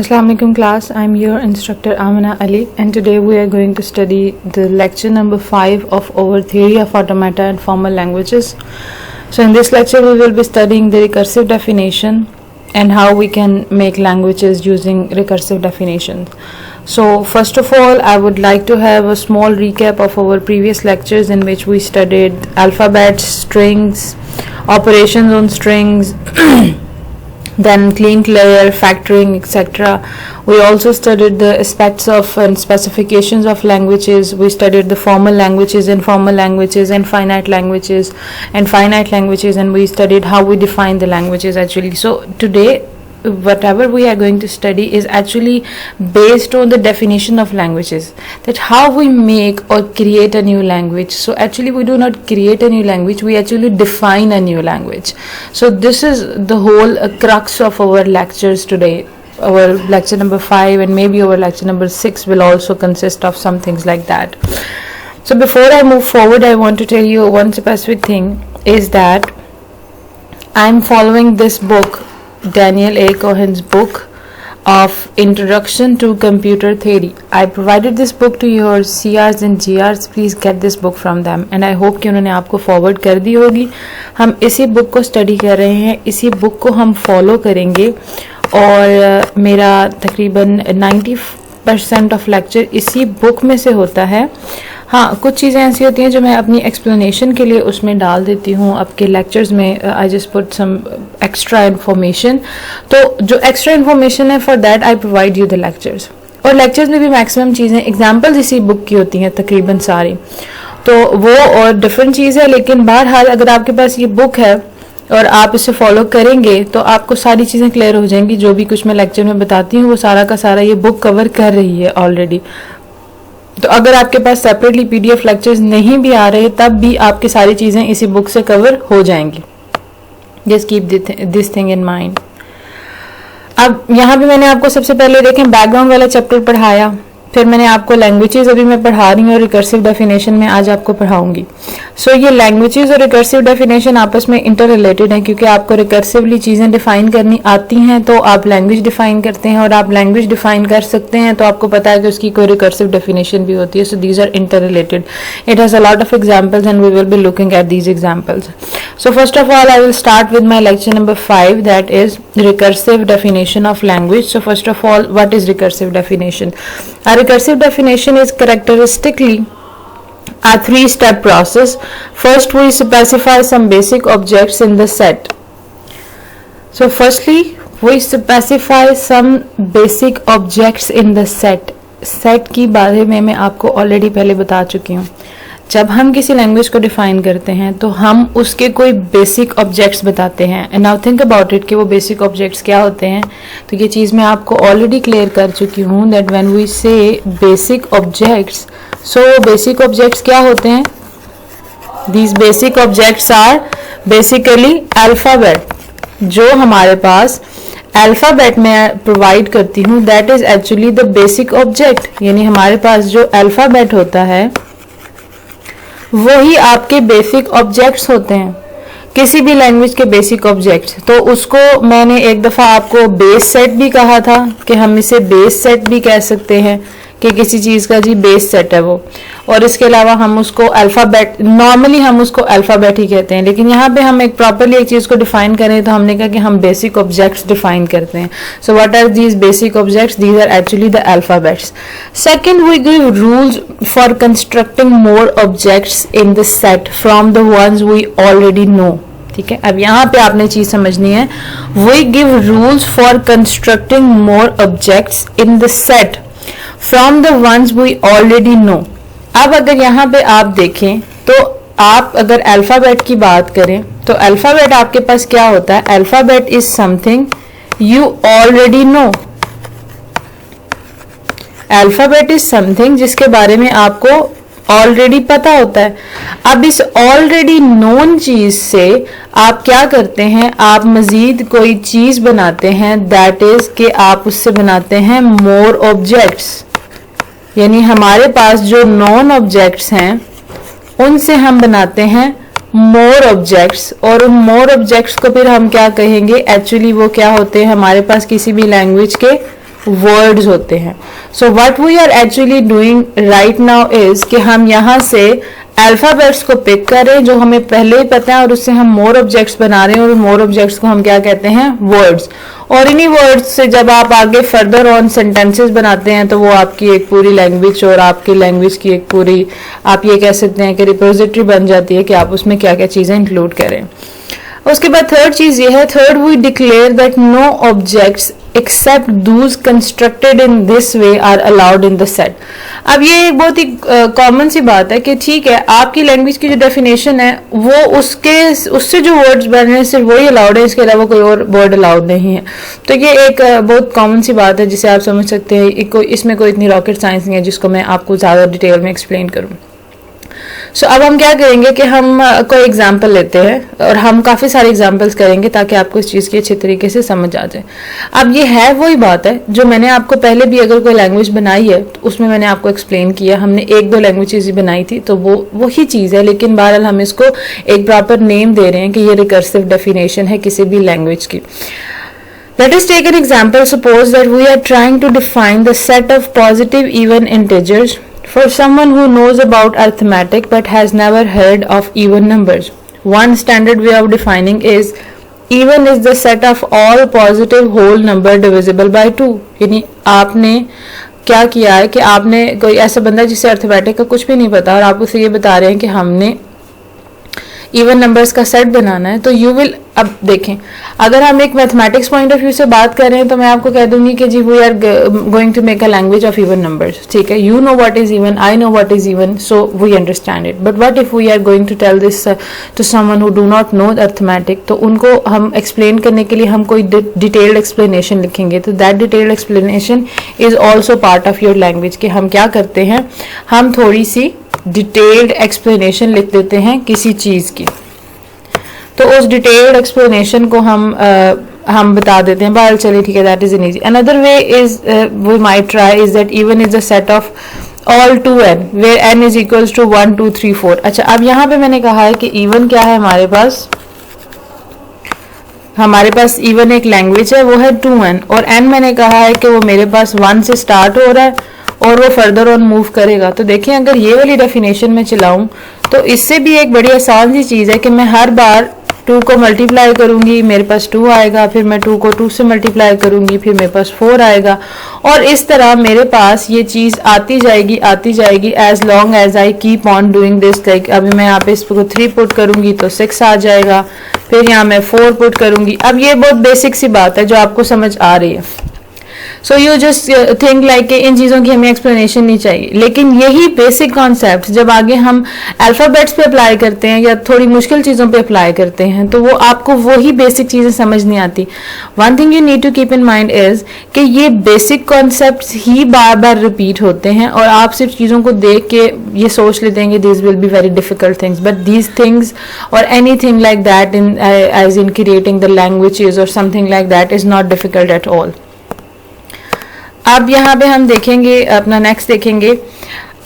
Assalamu alaikum class, I am your instructor Amina Ali, and today we are going to study the lecture number 5 of our theory of automata and formal languages. So in this lecture we will be studying the recursive definition and how we can make languages using recursive definitions. So first of all, I would like to have a small recap of our previous lectures in which we studied alphabets, strings, operations on strings, then clean layer, factoring, etc. We also studied the aspects of and specifications of languages. We studied the formal languages, informal languages, and finite languages, and we studied how we define the languages actually. So today, whatever we are going to study is actually based on the definition of languages, that how we make or create a new language. So actually we do not create a new language, we actually define a new language. So this is the whole crux of our lectures today. Our lecture number 5 and maybe our lecture number 6 will also consist of some things like that. So before I move forward, I want to tell you one specific thing, is that I'm following this book, Daniel A. Cohen's book of Introduction to Computer Theory. I provided this book to your CRs and GRs. Please get this book from them, and I hope कि उन्होंने आपको forward कर दी होगी. हम इसी book को study कर रहे हैं, इसी बुक को हम फॉलो करेंगे, और मेरा तकरीबन 90% ऑफ लेक्चर इसी बुक में से होता है. हाँ, कुछ चीज़ें ऐसी होती हैं जो मैं अपनी एक्सप्लेनेशन के लिए उसमें डाल देती हूँ आपके लेक्चर्स में. I just put some extra information. तो जो एक्स्ट्रा इन्फॉर्मेशन है, for that I provide you the lectures. और लेक्चर्स में भी मैक्सिमम चीज़ें एग्जाम्पल्स इसी बुक की होती हैं तकरीबन सारी. तो वो और डिफरेंट चीज़ है, लेकिन बहरहाल अगर आपके पास ये बुक है और आप इसे फॉलो करेंगे तो आपको सारी चीज़ें क्लियर हो जाएंगी. जो भी कुछ मैं लेक्चर में बताती हूँ वो सारा का सारा ये बुक कवर कर रही है ऑलरेडी. तो अगर आपके पास सेपरेटली पीडीएफ लेक्चर्स नहीं भी आ रहे, तब भी आपकी सारी चीज़ें इसी बुक से कवर हो जाएंगी. Just keep this thing in mind. अब यहाँ पे मैंने आपको सबसे पहले देखें बैकग्राउंड वाला चैप्टर पढ़ाया, फिर मैंने आपको लैंग्वेजेस अभी मैं पढ़ा रही हूँ और रिकर्सिव डेफिनेशन में आज आपको पढ़ाऊंगी. सो ये लैंग्वेजेस और रिकर्सिव डेफिनेशन आपस में इंटर रिलेटेड हैं, क्योंकि आपको रिकर्सिवली चीज़ें डिफाइन करनी आती हैं तो आप लैंग्वेज डिफाइन करते हैं, और आप लैंग्वेज डिफाइन कर सकते हैं तो आपको पता है कि उसकी कोई रिकर्सिव डेफिनेशन भी होती है. So these are interrelated. It has a lot of examples and we will be looking at these examples. So first of all, I will start with my lecture number 5, that is recursive definition of language. So first of all, what is recursive definition? A recursive definition is characteristically a 3-step process. First, we specify some basic objects in the set. So firstly, we specify some basic objects in the set. Set की बारे में मैं आपको already पहले बता चुकी हूँ. जब हम किसी लैंग्वेज को डिफाइन करते हैं तो हम उसके कोई बेसिक ऑब्जेक्ट्स बताते हैं. And now think about it कि वो बेसिक ऑब्जेक्ट्स क्या होते हैं. तो ये चीज़ मैं आपको ऑलरेडी क्लियर कर चुकी हूँ, that when we say basic objects, so basic objects क्या होते हैं? These basic objects are basically alphabet. जो हमारे पास अल्फ़ाबेट में प्रोवाइड करती हूँ, that is actually the basic object. यानी हमारे पास जो अल्फ़ाबेट होता है वही आपके बेसिक ऑब्जेक्ट्स होते हैं, किसी भी लैंग्वेज के बेसिक ऑब्जेक्ट्स. तो उसको मैंने एक दफ़ा आपको बेस सेट भी कहा था कि हम इसे बेस सेट भी कह सकते हैं कि किसी चीज़ का जी बेस सेट है वो. और इसके अलावा हम उसको अल्फ़ाबेट, नॉर्मली हम उसको अल्फ़ाबेट ही कहते हैं, लेकिन यहाँ पे हम एक प्रॉपरली एक चीज़ को डिफाइन करें तो हमने कहा कि हम बेसिक ऑब्जेक्ट्स डिफाइन करते हैं. So what are these basic objects? These are actually the alphabets. Second, we give rules for constructing more objects in the set from the ones we already know. ठीक है, अब यहाँ पे आपने चीज़ समझनी है. We give rules for constructing more objects in the set from the ones we already know. अब अगर यहाँ पे आप देखें तो आप अगर अल्फ़ाबेट की बात करें तो अल्फ़ाबेट आपके पास क्या होता है? Alphabet is something you already know. Alphabet is something जिसके बारे में आपको ऑलरेडी पता होता है. अब इस ऑलरेडी नोन चीज से आप क्या करते हैं? आप मजीद कोई चीज बनाते हैं, दैट इज कि आप उससे बनाते हैं मोर ऑब्जेक्ट्स. यानी हमारे पास जो नॉन ऑब्जेक्ट्स हैं उनसे हम बनाते हैं मोर ऑब्जेक्ट्स, और उन मोर ऑब्जेक्ट्स को फिर हम क्या कहेंगे? एक्चुअली वो क्या होते हैं? हमारे पास किसी भी लैंग्वेज के वर्ड्स होते हैं. So what we are actually doing right now is कि हम यहाँ से अल्फाबेट्स को पिक करें जो हमें पहले ही पता है और उससे हम मोर ऑब्जेक्ट्स बना रहे हैं और मोर ऑब्जेक्ट्स को हम क्या कहते हैं, वर्ड्स. और इन्हीं वर्ड्स से जब आप आगे फर्दर ऑन सेंटेंसेस बनाते हैं तो वो आपकी एक पूरी लैंग्वेज और आपकी लैंग्वेज की एक पूरी, आप ये कह सकते हैं कि रिपोजिटरी बन जाती है कि आप उसमें क्या क्या चीजें इंक्लूड करें. उसके बाद थर्ड चीज ये है, third we declare that no objects except those constructed in this way are allowed in the set. अब ये एक बहुत ही कॉमन सी बात है कि ठीक है आपकी लैंग्वेज की जो डेफिनेशन है वो उससे जो वर्ड्स बन रहे हैं सिर्फ वही अलाउड है, इसके अलावा कोई और वर्ड अलाउड नहीं है. तो ये एक बहुत कॉमन सी बात है जिसे आप समझ सकते हैं. इसमें कोई इतनी रॉकेट साइंस नहीं है जिसको मैं आपको ज्यादा डिटेल में एक्सप्लेन करूँ. सो अब हम क्या करेंगे कि हम कोई एग्जाम्पल लेते हैं और हम काफ़ी सारे एग्जाम्पल्स करेंगे ताकि आपको इस चीज़ की अच्छी तरीके से समझ आ जाए. अब ये है वही बात है जो मैंने आपको पहले भी अगर कोई लैंग्वेज बनाई है तो उसमें मैंने आपको एक्सप्लेन किया. हमने एक दो लैंग्वेजेस ही बनाई थी तो वो वही चीज़ है, लेकिन बहरहाल हम इसको एक प्रॉपर नेम दे रहे हैं कि ये रिकर्सिव डेफिनेशन है किसी भी लैंग्वेज की. Let us take an example. Suppose that we are trying to define the set of positive even integers for someone who knows about arithmetic but has never heard of even numbers. One standard way of defining is even is the set of all positive whole number divisible by 2. यानी आपने क्या किया है कि आपने कोई ऐसा बंदा जिसे अर्थमेटिक का कुछ भी नहीं पता और आप उसे ये बता रहे हैं कि हमने इवन नंबर्स का सेट बनाना है. तो यू विल, अब देखें अगर हम एक मैथमेटिक्स पॉइंट ऑफ व्यू से बात कर रहे हैं तो मैं आपको कह दूंगी कि जी we are going to make a language of even numbers. ठीक है, you know what is even, I know what is even, so we understand it. But what if we are going to tell this to someone who do not know arithmetic, तो उनको हम explain करने के लिए हम कोई detailed explanation लिखेंगे. तो that detailed explanation is also part of your language. कि हम क्या करते हैं, हम थोड़ी सी डिटेल्ड एक्सप्लेनेशन लिख देते हैं किसी चीज की. तो उस डिटेल्ड एक्सप्लेनेशन को हम बता देते हैं. बाहर चलिए ठीक है, that is an easy. Another way is we might try is that even is the set of all 2n where n is equals to 1 2 3 4. अच्छा, अब यहाँ पे मैंने कहा है कि इवन क्या है हमारे पास इवन एक लैंग्वेज है वो है 2n और n मैंने कहा है कि वो मेरे पास 1 से स्टार्ट हो रहा है और वो फर्दर ऑन मूव करेगा. तो देखिए अगर ये वाली डेफिनेशन में चलाऊं तो इससे भी एक बड़ी आसान सी चीज़ है कि मैं हर बार 2 को मल्टीप्लाई करूंगी, मेरे पास 2 आएगा, फिर मैं 2 को 2 से मल्टीप्लाई करूंगी, फिर मेरे पास 4 आएगा और इस तरह मेरे पास ये चीज़ आती जाएगी as long as I keep on doing this. Like अभी मैं यहाँ पे इसको 3 पुट करूंगी तो 6 आ जाएगा, फिर यहाँ मैं 4 पुट करूंगी. अब ये बहुत बेसिक सी बात है जो आपको समझ आ रही है. So you just think like in चीज़ों की हमें एक्सप्लेनेशन नहीं चाहिए, लेकिन यही बेसिक कॉन्सेप्ट जब आगे हम अल्फ़ाबेट्स पे अप्लाई करते हैं या थोड़ी मुश्किल चीज़ों पे अप्लाई करते हैं तो वो आपको वही बेसिक चीज़ें समझ नहीं आती. One thing you need to keep in mind is कि ये बेसिक कॉन्सेप्ट्स ही बार बार रिपीट होते हैं और आप सिर्फ चीज़ों को देख के ये सोच लेते हैं कि this will be very difficult things, but these things or anything like that in as in creating the languages or something like that is not difficult at all. अब यहाँ पे हम देखेंगे अपना नेक्स्ट देखेंगे.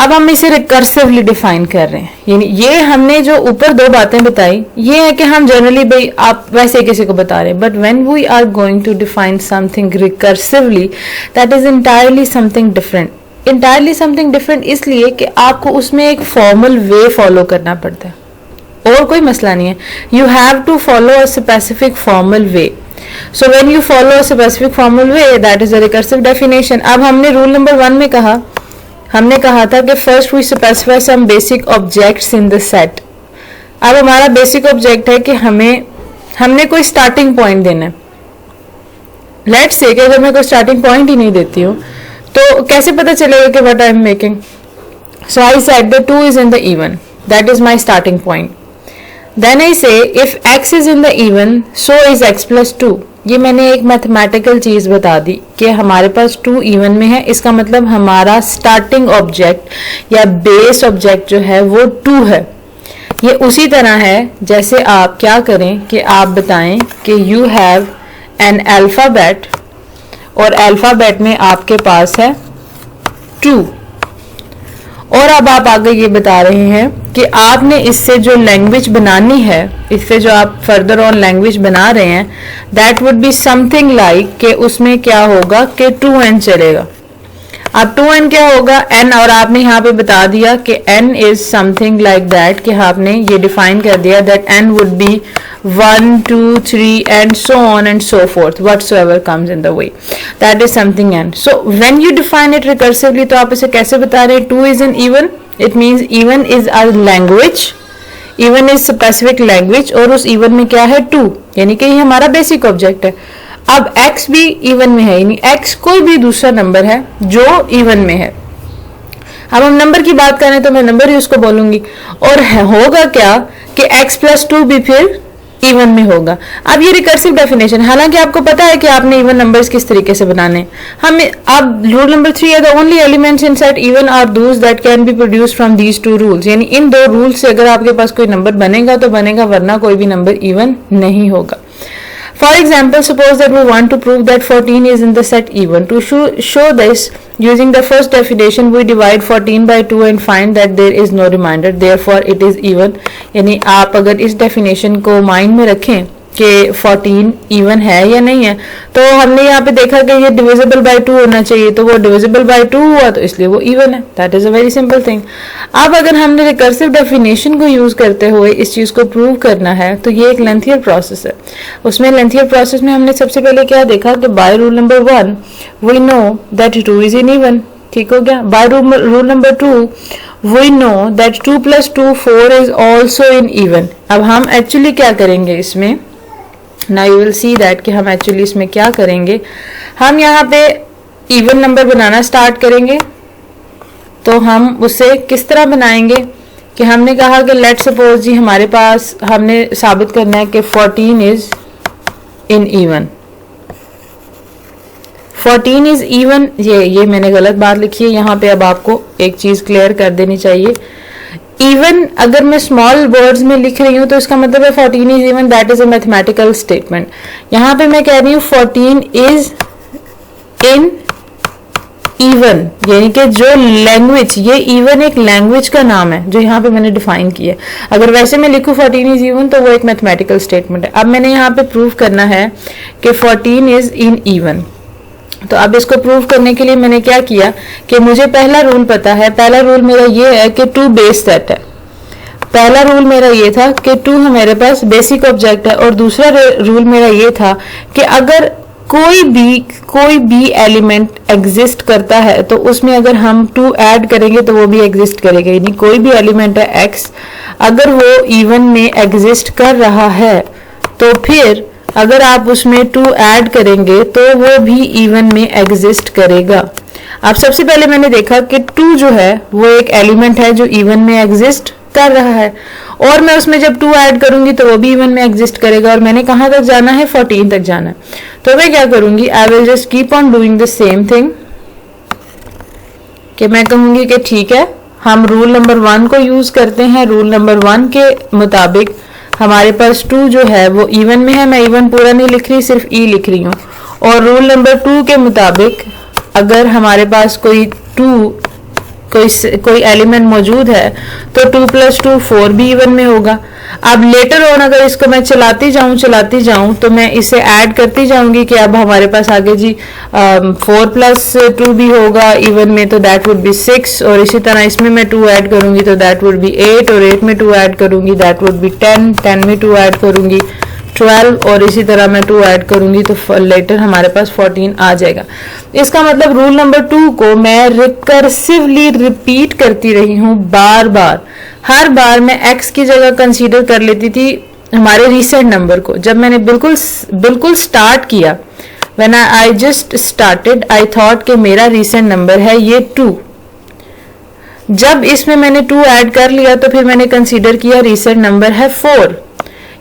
अब हम इसे रिकर्सिवली डिफाइन कर रहे हैं. यानी ये हमने जो ऊपर 2 बातें बताई ये है कि हम जनरली भाई आप वैसे किसी को बता रहे हैं, but when we are going to define something recursively that is entirely something different. Entirely something different इसलिए कि आपको उसमें एक फॉर्मल वे फॉलो करना पड़ता है और कोई मसला नहीं है. You have to follow a specific formal way. So when you follow a specific formal way, that is a recursive definition. अब हमने रूल नंबर 1 में हमने कहा था कि first we specify some basic objects in the set. अब हमारा basic object है कि हमने कोई स्टार्टिंग पॉइंट देना है. लेट्स से कि अगर मैं कोई स्टार्टिंग पॉइंट ही नहीं देती हूँ तो कैसे पता चलेगा कि what I am making. So I said the 2 is in the even, that is my starting point. Then I say if x is in the even, so is x plus 2. ये मैंने एक मैथमेटिकल चीज बता दी कि हमारे पास 2 even में है. इसका मतलब हमारा स्टार्टिंग ऑब्जेक्ट या बेस ऑब्जेक्ट जो है वो 2 है. ये उसी तरह है जैसे आप क्या करें कि आप बताएं कि यू हैव एन अल्फाबेट और अल्फाबेट में आपके पास है 2 और अब आप आगे ये बता रहे हैं कि आपने इससे जो लैंग्वेज बनानी है, इससे जो आप फर्दर ऑन लैंग्वेज बना रहे हैं, that would be something like कि उसमें क्या होगा कि 2n चलेगा। अब 2n क्या होगा, n, और आपने यहाँ पे बता दिया कि n is something like that, कि आपने ये डिफाइन कर दिया that n would be 1 2 3 and so on and so forth, whatsoever comes in the way, that is something n. So when you define it recursively, तो आप इसे कैसे बता रहे हैं? 2 is an even, it means even is a language, even is specific language, और उस even में क्या है? 2, यानी कि ये हमारा बेसिक ऑब्जेक्ट है। अब x भी इवन में है, यानी x कोई भी दूसरा नंबर है जो इवन में है। अब हम नंबर की बात करें तो मैं नंबर ही उसको बोलूंगी, और होगा क्या कि x प्लस 2 भी फिर इवन में होगा। अब ये रिकर्सिव डेफिनेशन, हालांकि आपको पता है कि आपने इवन नंबर्स किस तरीके से बनाने। हम अब रूल नंबर 3 है, the only elements inside even are those that can be produced from these 2 rules, यानी इन 2 रूल्स से अगर आपके पास कोई नंबर बनेगा तो बनेगा, वरना कोई भी नंबर इवन नहीं होगा। For example, suppose that we want to prove that 14 is in the set even. To show this, using the first definition, we divide 14 by 2 and find that there is no remainder. Therefore, it is even. यानी आप अगर इस definition को mind में रखें कि 14 even है या नहीं है, तो हमने यहाँ पे देखा कि ये डिविजिबल बाय 2 होना चाहिए, तो वो डिविजिबल बाय 2 हुआ, तो इसलिए वो इवन है। That is a very simple thing. अब अगर हमने रिकर्सिव डेफिनेशन को यूज करते हुए इस चीज को प्रूव करना है, तो ये एक लेंथियर प्रोसेस है। उसमें लेंथियर प्रोसेस में हमने सबसे पहले क्या देखा कि by rule number 1 we know that 2 is in even, ठीक हो गया। By rule number 2 we know that 2 plus 2 4 is also in even. अब हम एक्चुअली क्या करेंगे इसमें, now you will see that कि हम एक्चुअली इसमें क्या करेंगे। हम यहाँ पे इवन नंबर बनाना स्टार्ट करेंगे, तो हम उसे किस तरह बनाएंगे कि हमने कहा कि लेट सपोज जी हमारे पास हमने साबित करना है कि 14 is in even. 14 is even, ये मैंने गलत बात लिखी है यहाँ पे। अब आपको एक चीज क्लियर कर देनी चाहिए, इवन अगर मैं स्मॉल वर्ड्स में लिख रही हूं तो इसका मतलब है 14 is even, that is a mathematical statement. यहां पे मैं कह रही हूं 14 इज इन इवन, यानी कि जो लैंग्वेज, ये इवन एक लैंग्वेज का नाम है जो यहाँ पे मैंने डिफाइन किया है। अगर वैसे मैं लिखूं 14 इज इवन तो वो एक मैथमेटिकल स्टेटमेंट है। अब मैंने यहाँ पे प्रूव करना है कि 14 इज इन इवन। तो अब इसको प्रूव करने के लिए मैंने क्या किया कि मुझे पहला रूल पता है। पहला रूल मेरा ये है कि 2 बेस सेट है। पहला रूल मेरा ये था कि 2 हमारे पास बेसिक ऑब्जेक्ट है, और दूसरा रूल मेरा ये था कि अगर कोई भी एलिमेंट एग्जिस्ट करता है तो उसमें अगर हम 2 ऐड करेंगे तो वो भी एग्जिस्ट करेगा। यानी कोई भी एलिमेंट है x, अगर वो इवन में एग्जिस्ट कर रहा है तो फिर अगर आप उसमें 2 ऐड करेंगे तो वो भी इवन में एग्जिस्ट करेगा। अब सबसे पहले मैंने देखा कि 2 जो है वो एक एलिमेंट है जो इवन में एग्जिस्ट कर रहा है, और मैं उसमें जब 2 ऐड करूंगी तो वो भी इवन में एग्जिस्ट करेगा। और मैंने कहां तक जाना है? 14 तक जाना है। तो मैं क्या करूंगी, I will just keep on doing the same thing, कि मैं कहूंगी कि ठीक है, हम रूल नंबर 1 को यूज करते हैं। रूल नंबर 1 के मुताबिक हमारे पास 2 जो है वो इवन में है। मैं इवन पूरा नहीं लिख रही, सिर्फ ई लिख रही हूँ। और रूल नंबर 2 के मुताबिक अगर हमारे पास कोई एलिमेंट मौजूद है तो 2 प्लस 2 4 भी इवन में होगा। अब लेटर ऑन अगर इसको मैं चलाती जाऊं तो मैं इसे ऐड करती जाऊंगी कि अब हमारे पास आगे जी 4 प्लस 2 भी होगा इवन में, तो दैट वुड बी 6। और इसी तरह इसमें मैं 2 ऐड करूंगी तो दैट वुड बी 8, और 8 में 2 ऐड करूंगी दैट वुड बी 10, 10 में 2 ऐड करूंगी 12, और इसी तरह मैं 2 ऐड करूंगी तो लेटर हमारे पास 14 आ जाएगा। इसका मतलब रूल नंबर 2 को मैं रिकर्सिवली रिपीट करती रही हूं बार बार। हर बार मैं x की जगह कंसीडर कर लेती थी हमारे रीसेंट नंबर को। जब मैंने बिल्कुल स्टार्ट किया, when I just started I thought कि मेरा रीसेंट नंबर है ये 2। जब इसमें मैंने 2 ऐड कर लिया तो फिर मैंने कंसीडर किया रीसेंट नंबर है 4।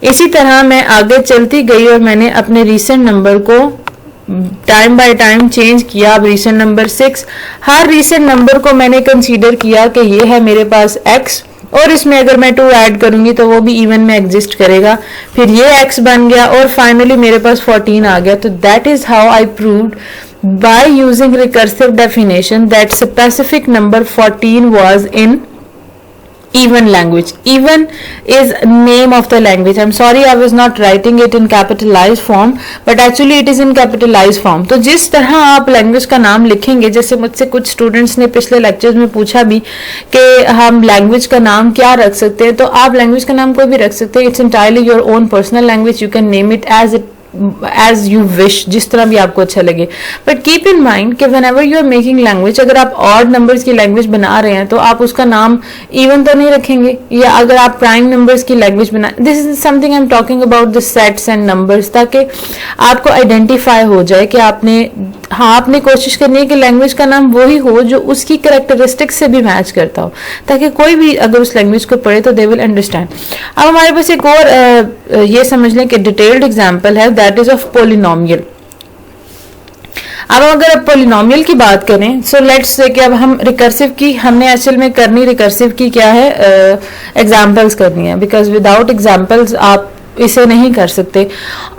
इसी तरह मैं आगे चलती गई और मैंने अपने रीसेंट नंबर को टाइम बाय टाइम चेंज किया। अब रीसेंट नंबर 6, हर रीसेंट नंबर को मैंने कंसीडर किया कि ये है मेरे पास x, और इसमें अगर मैं 2 ऐड करूंगी तो वो भी इवन में एग्जिस्ट करेगा, फिर ये x बन गया और फाइनली मेरे पास 14 आ गया. तो that is how I proved by using recursive definition that specific number 14 was in even language. Even is name of the language. I'm sorry I was not writing it in capitalized form, but actually it is in capitalized form. तो जिस तरह आप language का नाम लिखेंगे, जैसे मुझसे कुछ स्टूडेंट्स ने पिछले लेक्चर्स में पूछा भी कि हम लैंग्वेज का नाम क्या रख सकते हैं, तो आप लैंग्वेज का नाम कोई भी रख सकते हैं. It's entirely your own personal language. You can name it as you wish, जिस तरह भी आपको अच्छा लगे. बट कीप इन माइंड कि whenever you are making language, अगर आप ऑड नंबर्स की लैंग्वेज बना रहे हैं तो आप उसका नाम इवन तो नहीं रखेंगे, या अगर आप प्राइम नंबर्स की लैंग्वेज बना, this is something I am talking about the sets and numbers, ताकि आपको आइडेंटिफाई हो जाए कि आपने कोशिश करनी है कि लैंग्वेज का नाम वही हो जो उसकी कैरेक्टरिस्टिक्स से भी मैच करता हो, ताकि कोई भी अगर उस लैंग्वेज को पढ़े तो दे विल अंडरस्टैंड. अब हमारे पास एक और ये समझ लें कि डिटेल्ड एग्जांपल है, दैट इज ऑफ पोलिनोमियल. अब अगर आप पोलिनोमियल की बात करें, सो लेट्स से कि अब हम रिकर्सिव की, हमने असल में करनी रिकर्सिव की क्या है, एग्जांपल्स करनी है, बिकॉज विदाउट एग्जांपल्स आप इसे नहीं कर सकते.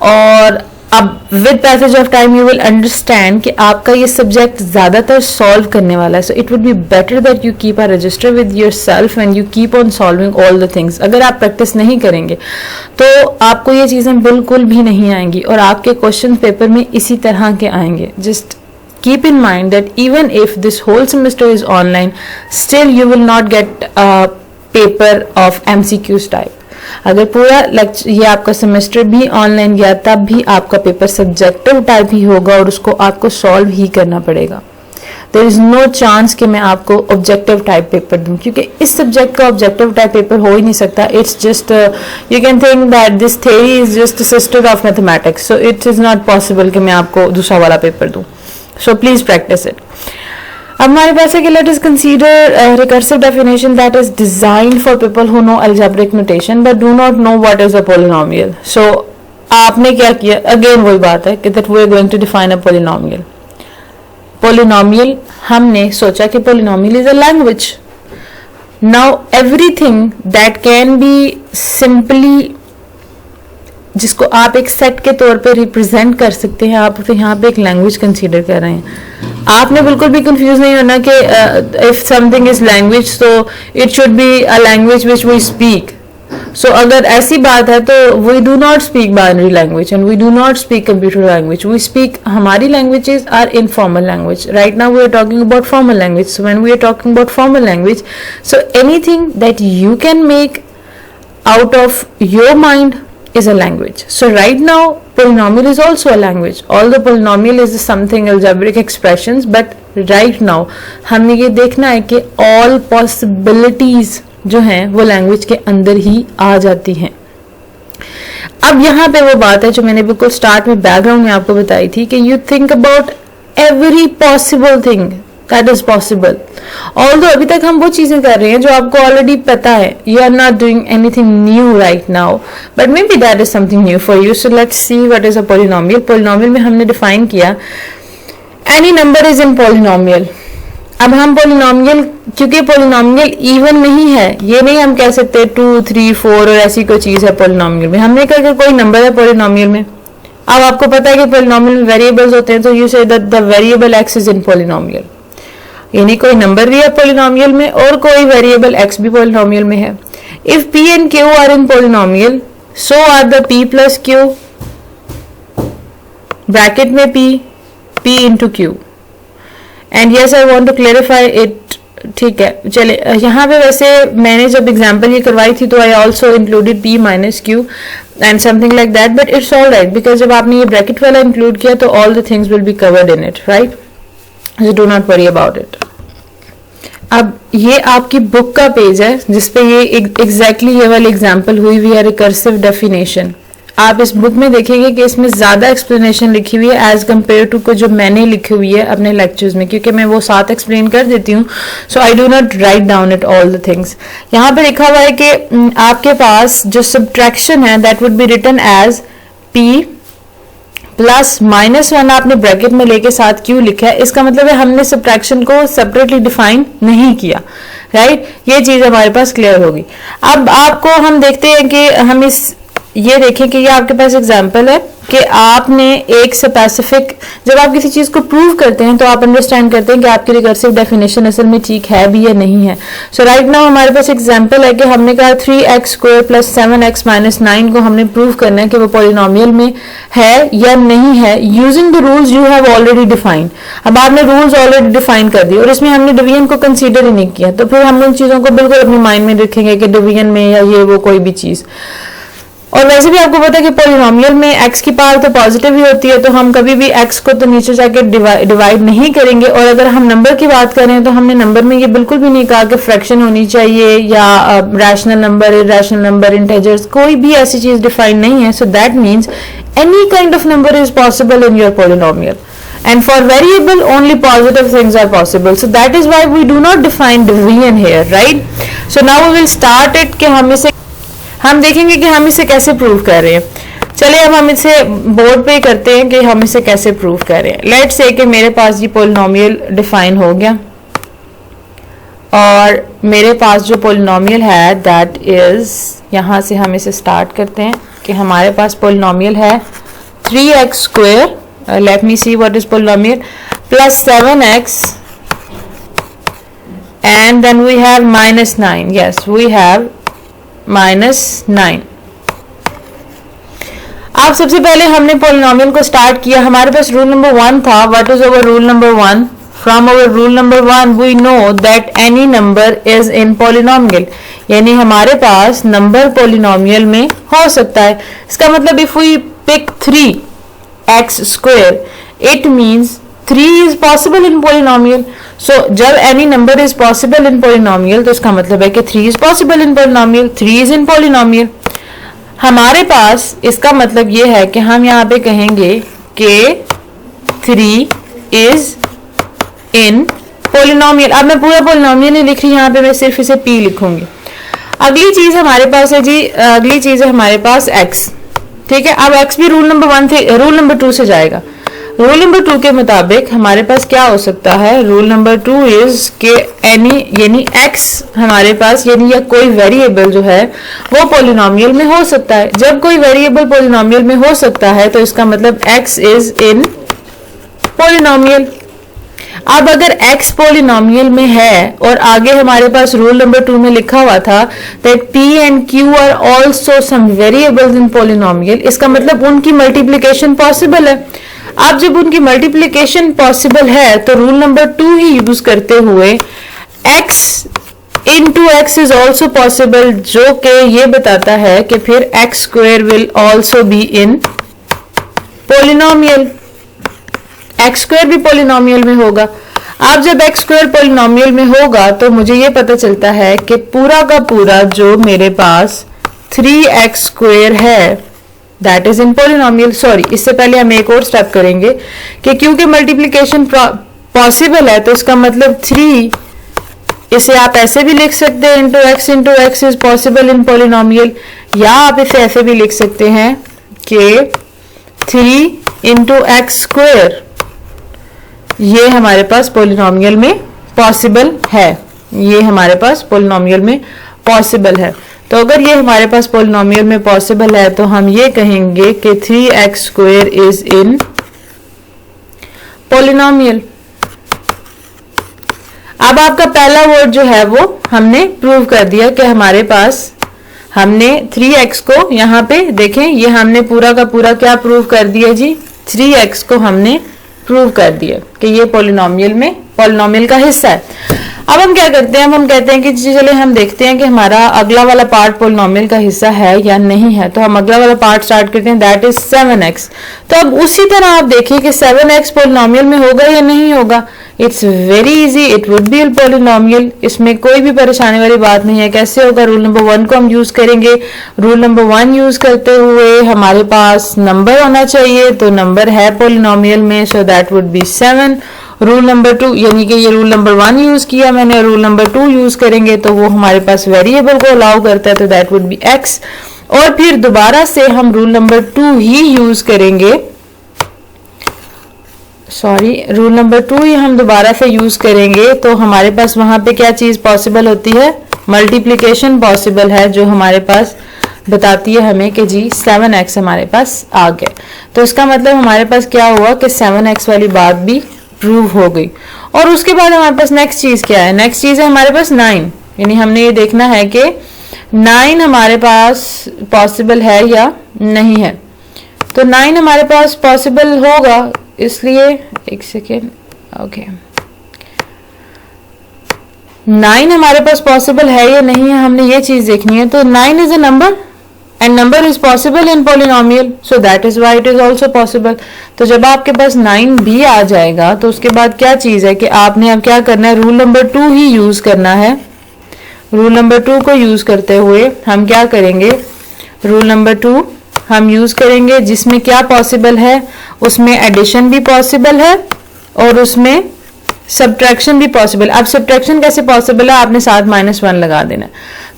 और अब with passage of time you will understand कि आपका ये सब्जेक्ट ज्यादातर सॉल्व करने वाला है. So it would be better that you keep a resistor with yourself and you keep on solving all the things. अगर आप प्रैक्टिस नहीं करेंगे तो आपको ये चीजें बिल्कुल भी नहीं आएंगी और आपके क्वेश्चन पेपर में इसी तरह के आएंगे. Just keep in mind that even if this whole semester is online, still you will not get a paper of MCQs type. अगर पूरा लेक्चर ये आपका सेमेस्टर भी ऑनलाइन गया तब भी आपका पेपर सब्जेक्टिव टाइप ही होगा और उसको आपको सॉल्व ही करना पड़ेगा. देयर इज नो चांस कि मैं आपको ऑब्जेक्टिव टाइप पेपर दूं, क्योंकि इस सब्जेक्ट का ऑब्जेक्टिव टाइप पेपर हो ही नहीं सकता. It's just you can think that this theory is just a sister of mathematics, so it is not possible कि मैं आपको दूसरा वाला पेपर दूं. So please practice it. अब हमारे पास है कि let us consider recursive definition that is designed for people who know algebraic notation but do not know what is a polynomial. So आपने क्या किया, अगेन वही बात है कि that we are going to define a polynomial. Polynomial हमने सोचा कि polynomial is a language. Now everything that can be simply, जिसको आप एक सेट के तौर पे रिप्रेजेंट कर सकते हैं, आप यहाँ पे एक लैंग्वेज कंसीडर कर रहे हैं. आपने बिल्कुल भी कंफ्यूज नहीं होना कि इफ समथिंग इज लैंग्वेज तो it should be a language which we speak. So अगर ऐसी बात है तो we do not speak binary language and we do not speak computer language. We speak, हमारी languages are informal language. Right now we are talking about formal language. So when we are talking about formal language, so anything that you can make out of your mind is a language. So right now polynomial is also a language, although polynomial is something algebraic expressions, but right now हमें ये देखना है कि all possibilities जो हैं वो language के अंदर ही आ जाती हैं. अब यहाँ पे वो बात है जो मैंने बिल्कुल स्टार्ट में बैकग्राउंड में आपको बताई थी कि you think about every possible thing that is possible. Although अभी तक हम वो चीजें कर रहे हैं जो आपको ऑलरेडी पता है. You are not doing anything new right now, but maybe that is something new for you. So let's see what is a polynomial. Polynomial में हमने define किया any number is in polynomial. अब हम polynomial, क्योंकि polynomial even में ही है, ये नहीं हम कह सकते 2, 3, 4 और ऐसी कोई चीज है polynomial में. हमने कहा कि कोई नंबर है polynomial में. अब आपको पता है कि polynomial में variables होते हैं, तो you say that the variable x is in polynomial. यानी कोई नंबर भी है पोलिनोमियल में और कोई वेरिएबल x भी पोलिनोमियल में है. If p and q are in polynomial, so are the p plus q, bracket में p into q. And yes I want to clarify it. ठीक है, चले यहाँ पे वैसे मैंने जब एग्जांपल ये करवाई थी तो I also included p minus q and something like that, but it's all right because जब आपने ये ब्रैकेट वाला इंक्लूड किया तो all the things will be covered in it, right. So do not worry about it. अब ये आपकी book का पेज है जिसपे ये एग्जैक्टली ये वाली एग्जांपल हुई हुई है रिकर्सिव डेफिनेशन. आप इस बुक में देखेंगे कि इसमें ज्यादा एक्सप्लेनेशन लिखी हुई है एज कम्पेयर टू को जो मैंने लिखी हुई है अपने लेक्चर्स में, क्योंकि मैं वो साथ एक्सप्लेन कर देती हूँ. So I do not write down it all the things. यहाँ पे लिखा हुआ है कि आपके पास जो सब्ट्रैक्शन है that would be written as p plus -1 आपने ब्रैकेट में लेके साथ क्यों लिखा है, इसका मतलब है हमने सब्ट्रैक्शन को सेपरेटली डिफाइन नहीं किया, राइट। ये चीज हमारे पास क्लियर होगी। अब आपको हम देखते हैं कि हम ये देखें कि ये आपके पास एग्जाम्पल है कि आपने एक स्पेसिफिक, जब आप किसी चीज को प्रूव करते हैं तो आप अंडरस्टैंड करते हैं कि आपकी रिकर्सिव डेफिनेशन असल में ठीक है भी या नहीं है। सो राइट नाउ हमारे पास एग्जांपल है कि हमने कहा 3x² + 7x - 9 को हमने प्रूव करना है कि वो पॉलिनोमियल में है या नहीं है, using the rules you have already defined. अब आपने रूल्स ऑलरेडी डिफाइन कर दिए और इसमें हमने डिवीजन को कंसीडर ही नहीं किया, तो फिर हम उन चीजों को बिल्कुल अपने माइंड में रखेंगे कि डिवीजन में या ये वो कोई भी चीज। और वैसे भी आपको पता है कि पॉलिनोमियल में x की पावर तो पॉजिटिव ही होती है, तो हम कभी भी x को तो नीचे जाके डिवाइड नहीं करेंगे। और अगर हम नंबर की बात करें तो हमने नंबर में ये बिल्कुल भी नहीं कहा कि फ्रैक्शन होनी चाहिए या rational number, irrational number, integers, कोई भी ऐसी चीज डिफाइन नहीं है। So that means any kind of number is possible in your polynomial, and for variable only positive things are possible, so that is why we do not define division here, right? So now we will start it कि हम देखेंगे कि हम इसे कैसे prove कर रहे हैं। चलिए अब हम इसे बोर्ड पे करते हैं कि हम इसे कैसे प्रूव कर रहे हैं। लेट्स से कि मेरे पास ये पॉलिनोमियल डिफाइन हो गया और मेरे पास जो पॉलिनोमियल है दैट इज, यहां से हम इसे स्टार्ट करते हैं कि हमारे पास पॉलिनोमियल है 3x², let me see what is polynomial, + 7x and then we have -9, yes we have -9। अब सबसे पहले हमने पॉलिनोमियल को स्टार्ट किया, हमारे पास रूल नंबर 1 था। What is our rule number 1? From our rule number 1 we know that any number is in polynomial, यानी हमारे पास नंबर पॉलिनोमियल में हो सकता है। इसका मतलब if we pick 3x², it means 3 is possible in polynomial. So जब any number is possible in polynomial तो इसका मतलब है कि 3 is possible in polynomial, 3 is in polynomial। हमारे पास इसका मतलब ये है कि हम यहाँ पे कहेंगे कि 3 is in polynomial। अब मैं पूरा polynomial नहीं लिख रही यहाँ पे, मैं सिर्फ इसे p लिखूंगी। अगली चीज हमारे पास है जी, अगली चीज है हमारे पास x, ठीक है। अब x भी रूल नंबर 1 थे, रूल नंबर 2 से जाएगा। रूल नंबर 2 के मुताबिक हमारे पास क्या हो सकता है, रूल नंबर 2 इज के एनी, यानी x हमारे पास, यानी या कोई वेरिएबल जो है वो पॉलिनोमियल में हो सकता है। जब कोई वेरिएबल पॉलिनोमियल में हो सकता है तो इसका मतलब x इज इन पॉलिनोमियल। अब अगर x पॉलिनोमियल में है और आगे हमारे पास रूल नंबर 2 में लिखा हुआ था that p and q are also some variables in polynomial, इसका मतलब उनकी मल्टीप्लिकेशन पॉसिबल है। अब जब उनकी मल्टीप्लिकेशन पॉसिबल है तो रूल नंबर 2 ही यूज करते हुए x into x is also possible, जो कि ये बताता है कि फिर x² will also be in polynomial, x² भी पॉलिनोमियल में होगा। अब जब x² पॉलिनोमियल में होगा तो मुझे ये पता चलता है कि पूरा का पूरा जो मेरे पास 3x² है that is in polynomial. Sorry, इससे पहले हम एक और स्टेप करेंगे कि क्योंकि मल्टीप्लिकेशन पॉसिबल है तो इसका मतलब 3, इसे आप ऐसे भी लिख सकते हैं into x is possible in polynomial, या आप इसे ऐसे भी लिख सकते हैं कि 3 into x², ये हमारे पास पॉलिनोमियल में पॉसिबल है, ये हमारे पास पॉलिनोमियल में पॉसिबल है। तो अगर ये हमारे पास पॉलिनोमियल में पॉसिबल है तो हम ये कहेंगे कि 3x² इज इन पॉलिनोमियल। अब आपका पहला वर्ड जो है वो हमने प्रूव कर दिया कि हमारे पास, हमने 3x को यहाँ पे देखें, ये हमने पूरा का पूरा क्या प्रूव कर दिया जी, 3x को हमने प्रूव कर दिया कि ये पॉलिनोमियल में, पॉलिनोमियल का हिस्सा है। अब हम क्या करते हैं, हम कहते हैं कि चलिए हम देखते हैं कि हमारा अगला वाला पार्ट पॉलिनोमियल का हिस्सा है या नहीं है। तो हम अगला वाला पार्ट स्टार्ट करते हैं, दैट इज 7x। तो अब उसी तरह आप देखिए कि 7x पॉलिनोमियल में होगा या नहीं होगा। It's very easy, it would be polynomial, इसमें कोई भी परेशानी वाली बात नहीं है। कैसे होगा, रूल नंबर 1 को हम यूज करेंगे। रूल नंबर 1 यूज करते हुए हमारे पास नंबर होना चाहिए, तो नंबर है पॉलिनोमियल में, so that would B 7। Rule number 2, यानी कि ये रूल नंबर 1 यूज किया मैंने, रूल नंबर 2 यूज करेंगे तो वो हमारे पास वेरिएबल को अलाउ करता है, तो दैट वुड बी x। और फिर दोबारा से हम रूल नंबर 2 ही यूज करेंगे सॉरी, रूल नंबर 2 ही हम दोबारा से यूज करेंगे, तो हमारे पास वहां पे क्या चीज पॉसिबल होती है, मल्टीप्लिकेशन पॉसिबल है, जो हमारे पास बताती है हमें कि जी 7x हमारे पास आ गया। तो इसका मतलब हमारे पास क्या हुआ कि 7x वाली बात भी प्रूव हो गई। और उसके बाद हमारे पास नेक्स्ट चीज क्या है, नेक्स्ट चीज है हमारे पास 9, यानी हमने ये देखना है कि 9 हमारे पास पॉसिबल है या नहीं है। तो 9 हमारे पास पॉसिबल होगा, इसलिए एक सेकेंड, ओके, 9 हमारे पास पॉसिबल है या नहीं है, हमने ये चीज देखनी है। तो 9 is a number and number is possible in polynomial, so that is why it is also possible. तो जब आपके पास 9 भी आ जाएगा तो उसके बाद क्या चीज है कि आपने अब क्या करना है, रूल नंबर 2 ही यूज करना है। रूल नंबर 2 को यूज करते हुए हम क्या करेंगे, रूल नंबर 2 हम यूज करेंगे जिसमें क्या पॉसिबल है, उसमें एडिशन भी पॉसिबल है और उसमें सब्ट्रैक्शन भी पॉसिबल। अब सब्ट्रैक्शन कैसे पॉसिबल है, आपने साथ -1 लगा देना।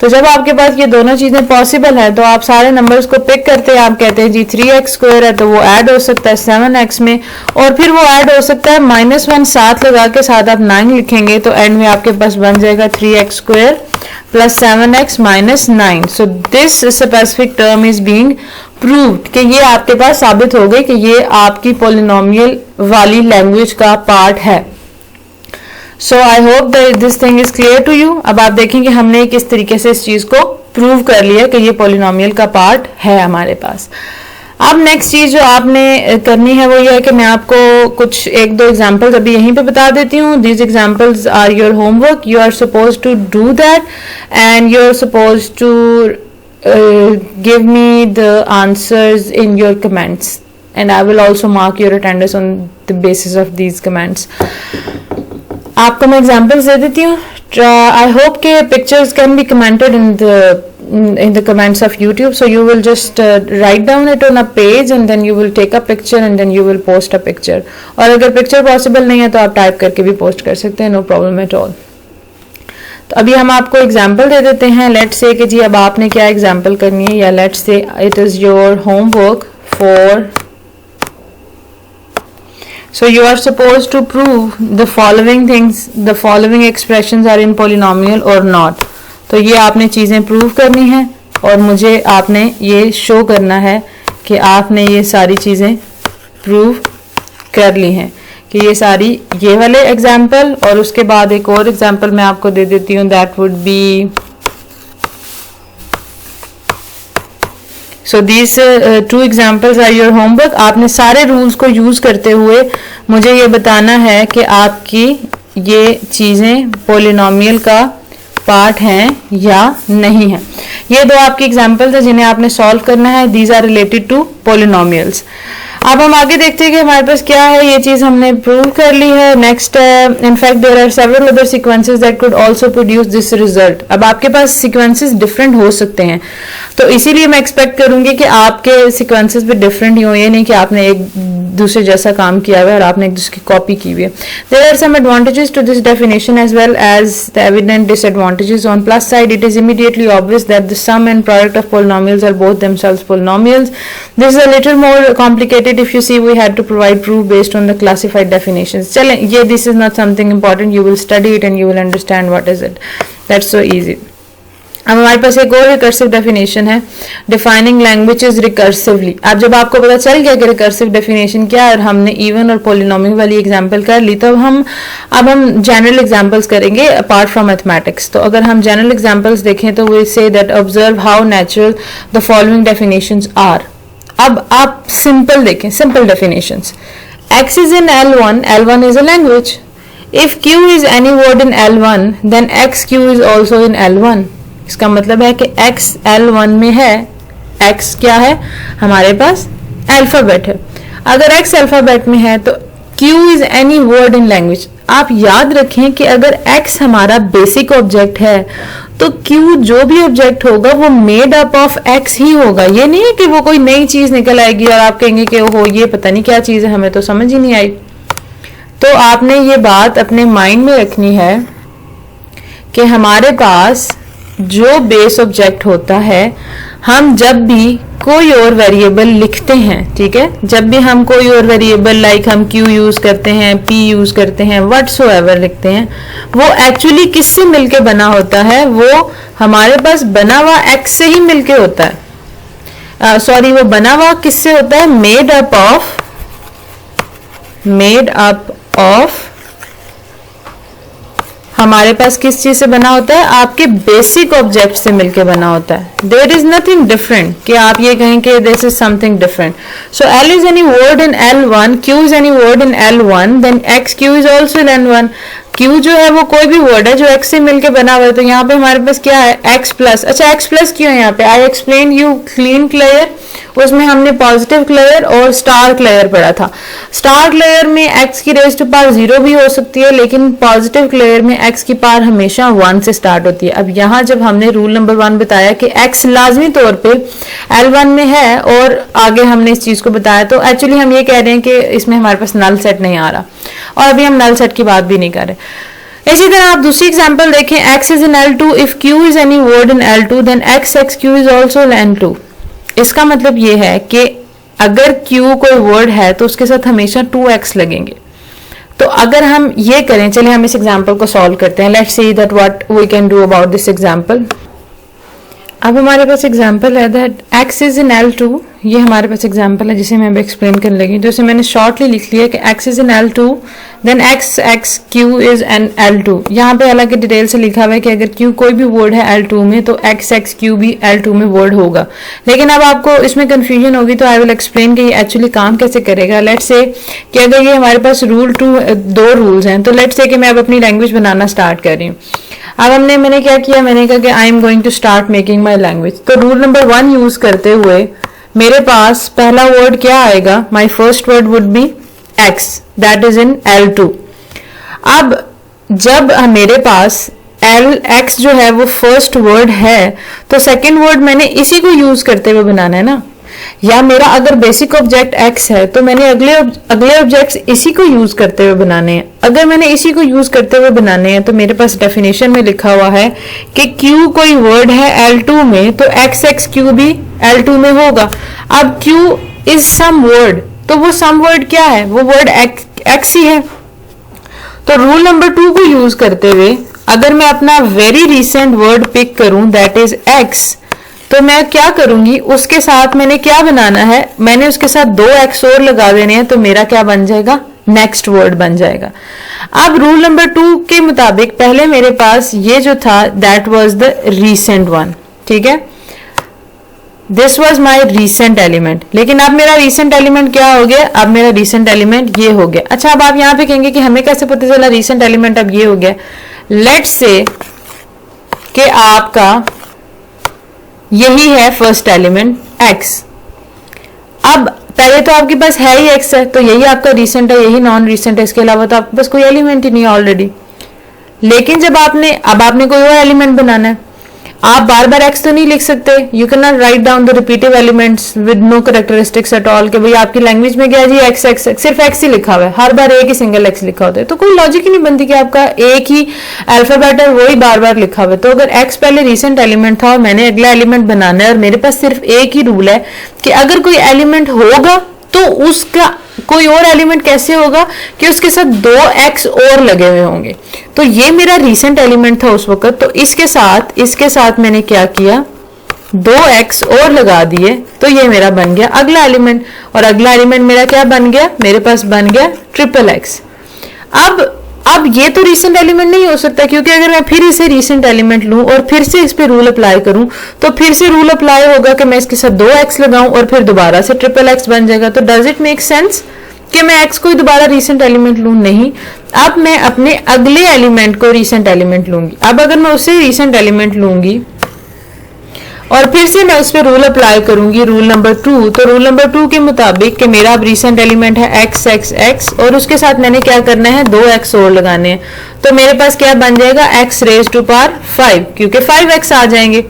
तो जब आपके पास ये दोनों चीजें पॉसिबल है तो आप सारे नंबर्स को पिक करते हैं, आप कहते हैं जी 3x² है तो वो ऐड हो सकता है 7x में, और फिर वो ऐड हो सकता है -1 साथ लगा के, साथ आप 9 लिखेंगे तो एंड में आपके पास बन जाएगा 3x² + 7x - 9। So this specific term is being proved कि ये आपके पास साबित हो गई कि ये आपकी पॉलिनोमियल वाली लैंग्वेज का पार्ट है। So I hope that this thing is clear to you. अब आप देखेंगे हमने किस तरीके से इस चीज को प्रूव कर लिया कि ये पॉलिनोमियल का पार्ट है हमारे पास। अब नेक्स्ट चीज जो आपने करनी है वो ये है कि मैं आपको कुछ 1-2 एग्जांपल्स अभी यहीं पे बता देती हूँ। These examples are your homework, you are suppose to do that and you are suppose to give me the answers in your comments and I will also mark your attendance on the basis of these comments. आपको मैं examples दे देती हूँ। I hope के pictures can be commented in the comments of YouTube, so you will just write down it on a page and then you will take a picture and then you will post a picture. और अगर picture possible नहीं है तो आप type करके भी post कर सकते हैं, no problem at all. तो अभी हम आपको एग्जाम्पल दे देते हैं। लेट्स से कि जी अब आपने क्या एग्जाम्पल करनी है, या let's say it is your homework for, so you are suppose to prove the following things, the following expressions are in polynomial और नॉट। तो ये आपने चीजें प्रूव करनी है और मुझे आपने ये शो करना है कि आपने ये सारी चीजें प्रूव कर ली हैं कि ये सारी, ये वाले एग्जाम्पल और उसके बाद एक और एग्जाम्पल मैं आपको दे देती हूँ, that would be, so these 2 examples are your homework. आपने सारे रूल्स को यूज करते हुए मुझे ये बताना है कि आपकी ये चीजें पॉलिनोमियल का पार्ट हैं या नहीं है। ये 2 आपकी एग्जाम्पल्स है जिन्हें आपने सॉल्व करना है। These are related to polynomials. अब हम आगे देखते हैं कि हमारे पास क्या है, ये चीज हमने प्रूव कर ली है। Next, in fact there are several other sequences that could also produce this result. अब आपके पास सीक्वेंसेस डिफरेंट हो सकते हैं, तो इसीलिए मैं एक्सपेक्ट करूंगी कि आपके सीक्वेंसेस भी डिफरेंट ही हो, ये नहीं कि आपने एक दूसरे जैसा काम किया हुआ है और आपने एक दूसरे की कॉपी की हुई है। There are some advantages to this definition as well as the evident disadvantages. On plus side, it is immediately obvious that the sum and product of polynomials are both themselves polynomials. This is a little more complicated if you see we had to provide proof based on the classified definitions. चलें, ये this is not something important, you will study it and you will understand what is it. That's so easy. अब हमारे पास एक और recursive definition है, defining languages recursively. अब जब आपको पता चल गया कि रिकर्सिव डेफिनेशन क्या है और हमने इवन और पॉलिनोमियल वाली एग्जांपल कर ली, तो अब हम जनरल एग्जांपल्स करेंगे अपार्ट फ्रॉम मैथमेटिक्स। तो अगर हम जनरल एग्जांपल्स देखें तो we say that observe how natural the following definitions are. अब आप सिंपल देखें, simple definitions. X is in L1, L1 is a language. If Q is any word in L1, then XQ is also in L1. इसका मतलब है कि X L1 में है, X क्या है हमारे पास, अल्फाबेट है। अगर X अल्फाबेट में है तो Q is any word in language। आप याद रखें कि अगर X हमारा बेसिक ऑब्जेक्ट है तो Q जो भी ऑब्जेक्ट होगा वो मेड अप ऑफ X ही होगा। ये नहीं है कि वो कोई नई चीज निकल आएगी और आप कहेंगे कि ओहो ये पता नहीं क्या चीज है, हमें तो समझ ही नहीं आई। तो आपने ये बात अपने माइंड में रखनी है कि हमारे पास जो बेस ऑब्जेक्ट होता है, हम जब भी कोई और वेरिएबल लिखते हैं, ठीक है, जब भी हम कोई और वेरिएबल लाइक हम q यूज करते हैं, p यूज करते हैं, व्हाटसोएवर लिखते हैं, वो एक्चुअली किससे मिलके बना होता है? वो हमारे पास बना हुआ x से ही मिलके होता है। सॉरी, वो बना हुआ किससे होता है? मेड अप ऑफ हमारे पास किस चीज से बना होता है? आपके बेसिक ऑब्जेक्ट से मिलके बना होता है। देयर इज नथिंग डिफरेंट कि आप ये कहें कि this is something different. So L is any word in L1, Q is any word in L1, then X Q is also in L1। Q जो है वो कोई भी वर्ड है जो X से मिलके बना हुआ है, तो यहाँ पे हमारे पास क्या है? X plus. अच्छा, X प्लस क्यों है यहाँ पे? I explain you Kleene closure, उसमें हमने पॉजिटिव क्लेयर और स्टार क्लेयर पढ़ा था। स्टार क्लेयर में x की रेज टू पावर 0 भी हो सकती है, लेकिन पॉजिटिव क्लेयर में x की पावर हमेशा 1 से स्टार्ट होती है। अब यहाँ जब हमने रूल नंबर 1 बताया कि x लाजमी तौर पे L1 में है और आगे हमने इस चीज को बताया, तो एक्चुअली हम ये कह रहे हैं कि इसमें हमारे पास नल सेट नहीं आ रहा, और अभी हम नल सेट की बात भी नहीं कर रहे। इसी तरह आप दूसरी एग्जांपल देखें, x is in L2, if q is any word in L2 then x q is also in L2। इसका मतलब ये है कि अगर q कोई वर्ड है तो उसके साथ हमेशा 2x लगेंगे। तो अगर हम ये करें, चलिए हम इस एग्जांपल को सॉल्व करते हैं। Let's see that what we can do about this example. अब हमारे पास एग्जांपल है that x is in L2, ये हमारे पास एग्जांपल है जिसे मैं अब एक्सप्लेन करने लगी। तो इसे मैंने शॉर्टली लिख लिया कि x is in L2 then x q is in L2। यहाँ पे हालांकि डिटेल से लिखा हुआ है कि अगर q कोई भी वर्ड है L2 में तो x q भी L2 में वर्ड होगा, लेकिन अब आपको इसमें कंफ्यूजन होगी, तो आई विल एक्सप्लेन कि ये एक्चुअली काम कैसे करेगा। लेट्स से कि अगर ये हमारे पास दो रूल्स हैं, तो लेट्स से कि मैं अब अपनी लैंग्वेज बनाना स्टार्ट कर रही हूँ। अब मैंने क्या किया, मैंने कहा कि I am going to start making my language. तो रूल नंबर 1 यूज करते हुए मेरे पास पहला वर्ड क्या आएगा? My first word would be x, that is in L2। अब जब मेरे पास x जो है वो फर्स्ट वर्ड है, तो सेकंड वर्ड मैंने इसी को यूज करते हुए बनाना है ना। या मेरा अगर बेसिक ऑब्जेक्ट x है तो मैंने अगले ऑब्जेक्ट्स इसी को यूज करते हुए बनाने हैं। अगर मैंने इसी को यूज करते हुए बनाने हैं तो मेरे पास डेफिनेशन में लिखा हुआ है कि q कोई वर्ड है L2 में तो x q भी L2 में होगा। अब q इज सम वर्ड, तो वो सम वर्ड क्या है? वो वर्ड x ही है। तो रूल नंबर 2 को यूज करते हुए अगर मैं अपना वेरी रिसेंट वर्ड पिक करूं दैट इज x, तो मैं क्या करूंगी, उसके साथ मैंने क्या बनाना है? मैंने उसके साथ 2x और लगा देने हैं, तो मेरा क्या बन जाएगा? नेक्स्ट वर्ड बन जाएगा। अब रूल नंबर 2 के मुताबिक पहले मेरे पास ये जो था that was the recent one, ठीक है, this was my recent element. लेकिन अब मेरा रीसेंट एलिमेंट क्या हो गया? अब मेरा रीसेंट एलिमेंट ये हो गया। अच्छा, अब आप यहाँ पे कहेंगे कि हमें कैसे पता चला रीसेंट एलिमेंट अब ये हो गया? लेट्स से कि आपका यही है फर्स्ट एलिमेंट x। अब पहले तो आपके पास है ही x है, तो यही आपका रीसेंट है, यही नॉन रीसेंट है, इसके अलावा तो आपके पास कोई एलिमेंट ही नहीं है ऑलरेडी। लेकिन जब आपने कोई और एलिमेंट बनाना है, आप बार बार x तो नहीं लिख सकते। You can not write down the repetitive elements with no characteristics at all कि भाई आपकी लैंग्वेज में क्या है जी x सिर्फ x ही लिखा हुआ है, हर बार एक ही सिंगल x लिखा होता है, तो कोई लॉजिक ही नहीं बनती कि आपका एक ही अल्फाबेट है वही बार बार लिखा हुआ है। तो अगर x पहले रिसेंट एलिमेंट था और मैंने अगला एलिमेंट बनाना है और मेरे पास सिर्फ एक ही रूल है कि अगर कोई एलिमेंट होगा तो उसका कोई और एलिमेंट कैसे होगा कि उसके साथ 2x और लगे हुए होंगे। तो ये मेरा रीसेंट एलिमेंट था उस वक्त, तो इसके साथ मैंने क्या किया, 2x और लगा दिए, तो ये मेरा बन गया अगला एलिमेंट। और अगला एलिमेंट मेरा क्या बन गया? मेरे पास बन गया XXX। अब ये तो रिसेंट एलिमेंट नहीं हो सकता, क्योंकि अगर मैं फिर इसे रिसेंट एलिमेंट लूं और फिर से इस पे रूल अप्लाई करूं तो फिर से रूल अप्लाई होगा कि मैं इसके साथ 2x लगाऊं और फिर दोबारा से XXX बन जाएगा। तो डज इट मेक सेंस कि मैं x को दोबारा रिसेंट एलिमेंट लूं? नहीं। अब मैं अपने अगले एलिमेंट को रिसेंट एलिमेंट लूंगी। अब अगर मैं उसे रिसेंट एलिमेंट लूंगी और फिर से मैं उस पर रूल अप्लाई करूंगी, रूल नंबर 2, तो रूल नंबर 2 के मुताबिक कि मेरा अब रिसेंट एलिमेंट है x और उसके साथ मैंने क्या करना है, 2x और लगाने हैं। तो मेरे पास क्या बन जाएगा, x रेज टू पावर 5, क्योंकि 5x आ जाएंगे।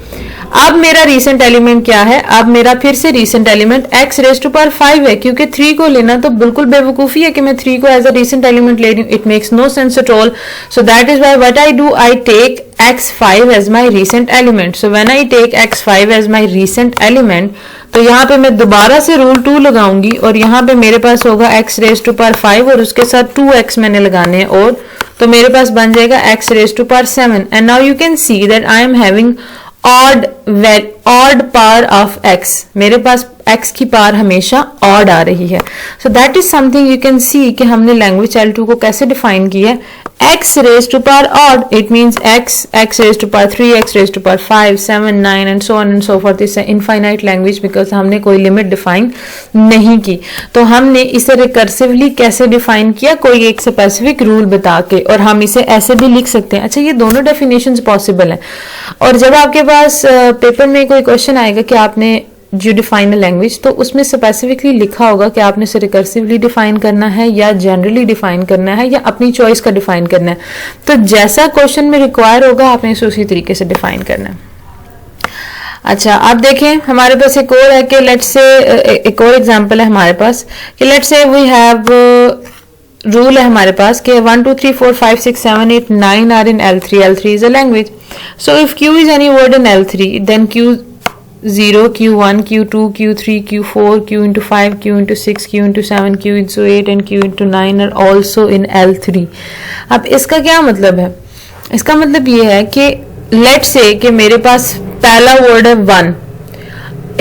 अब मेरा रीसेंट एलिमेंट क्या है, अब मेरा फिर से recent element x raise to power 5 है, क्योंकि 3 को लेना तो बिल्कुल बेवकूफी है कि मैं 3 को एज अ रीसेंट एलिमेंट ले रही हूँ. It makes no sense at all. So that is why what I do, I take x5 as my recent element. So when I take x5 as my recent element, तो यहाँ पे मैं दोबारा से rule 2 लगाऊंगी और यहाँ पे मेरे पास होगा x रेज टू पावर 5 और उसके साथ 2x मैंने लगाने हैं, और तो मेरे पास बन जाएगा x raise to power 7. And now you can see that I am having odd power of x. मेरे पास x की पावर हमेशा ऑड आ रही है. So that is something you can see कि हमने लैंग्वेज L2 को कैसे डिफाइन किया है. x raised to power odd, it means x raised to power 3, x raised to power 5, 7, 9 and so on and so forth. इसे infinite language because हमने कोई limit define नहीं की. तो हमने इसे रिकर्सिवली कैसे डिफाइन किया, कोई एक स्पेसिफिक रूल बता के, और हम इसे ऐसे भी लिख सकते हैं. अच्छा, ये दोनों डेफिनेशंस पॉसिबल है. और जब आपके पास पेपर में कोई क्वेश्चन आएगा कि आपने जो डिफाइन अ लैंग्वेज, तो उसमें स्पेसिफिकली लिखा होगा कि आपने इसे रिकर्सिवली डिफाइन करना है या जनरली डिफाइन करना है या अपनी चॉइस का डिफाइन करना है. तो जैसा क्वेश्चन में रिक्वायर होगा आपने इसे उसी तरीके से डिफाइन करना है. अच्छा, आप देखें हमारे पास एक और है कि लेट्स से एक और एग्जांपल है हमारे पास कि let's say we have rule है हमारे पास कि 1 2 3 4 5 6 7 8 9 are in L3. L3 is a language. So if Q is any word in L3, then Q0, Q1, Q2, Q3, Q4, Q into 5, Q into 6, Q into 7, Q into 8 and Q into 9 are also in L3. अब इसका क्या मतलब है? इसका मतलब ये है कि लेट्स से कि मेरे पास पहला वर्ड है 1.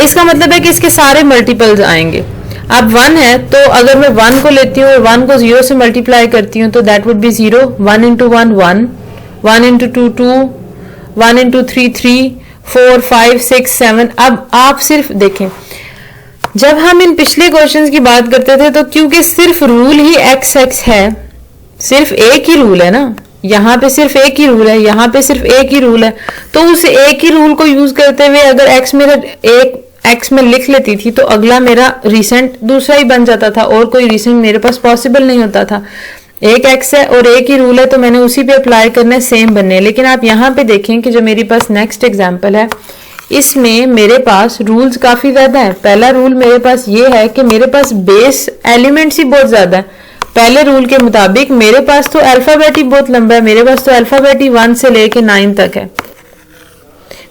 इसका मतलब है कि इसके सारे मल्टीपल्स आएंगे. अब 1 है तो अगर मैं 1 को लेती हूँ और 1 को 0 से मल्टीप्लाई करती हूँ तो that would B 0. 1 into 1 1, 1 into 2 2, 1 into 3 3, 4 5 6 7. अब आप सिर्फ देखें, जब हम इन पिछले क्वेश्चंस की बात करते थे तो क्योंकि सिर्फ रूल ही x है, सिर्फ एक ही रूल है ना, यहाँ पे सिर्फ एक ही रूल है, यहाँ पे सिर्फ एक ही रूल है, तो उस एक ही रूल को यूज करते हुए अगर x मेरा एक x में लिख लेती थी तो अगला मेरा रिसेंट दूसरा ही बन जाता था और कोई रिसेंट मेरे पास पॉसिबल नहीं होता था. एक x है और एक ही रूल है तो मैंने उसी पे अप्लाई करना है, सेम बनने. लेकिन आप यहाँ पे देखें कि जो मेरे पास नेक्स्ट एग्जांपल है इसमें मेरे पास रूल्स काफी ज्यादा है. पहला रूल मेरे पास ये है कि मेरे पास बेस एलिमेंट्स ही बहुत ज्यादा है. पहले रूल के मुताबिक मेरे पास तो अल्फाबेट ही बहुत लंबा है, मेरे पास तो अल्फाबेट ही 1 से लेके 9 तक है.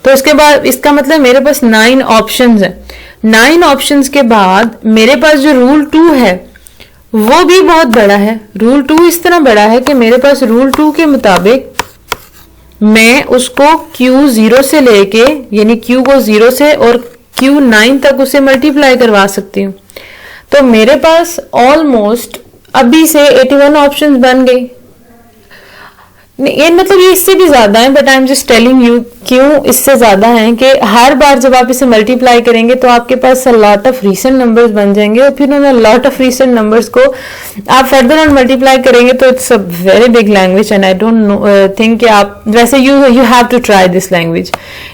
तो इसके बाद इसका मतलब मेरे पास 9 ऑप्शंस है. 9 ऑप्शंस के बाद मेरे पास जो रूल 2 है वो भी बहुत बड़ा है. रूल 2 इस तरह बड़ा है कि मेरे पास रूल 2 के मुताबिक मैं उसको Q0 से लेके यानी Q को 0 से और Q9 तक उसे मल्टीप्लाई करवा सकती हूँ. तो मेरे पास ऑलमोस्ट अभी से 81 ऑप्शंस बन गए. ये मतलब ये इससे भी ज्यादा है, but I am just telling you क्यों इससे ज्यादा है कि हर बार जब आप इसे मल्टीप्लाई करेंगे तो आपके पास लॉट ऑफ रीसेंट नंबर्स बन जाएंगे और फिर उन लॉट ऑफ रीसेंट नंबर्स को आप फर्दर ऑन मल्टीप्लाई करेंगे तो it's a very big language and I don't think कि आप वैसे you have to try this language.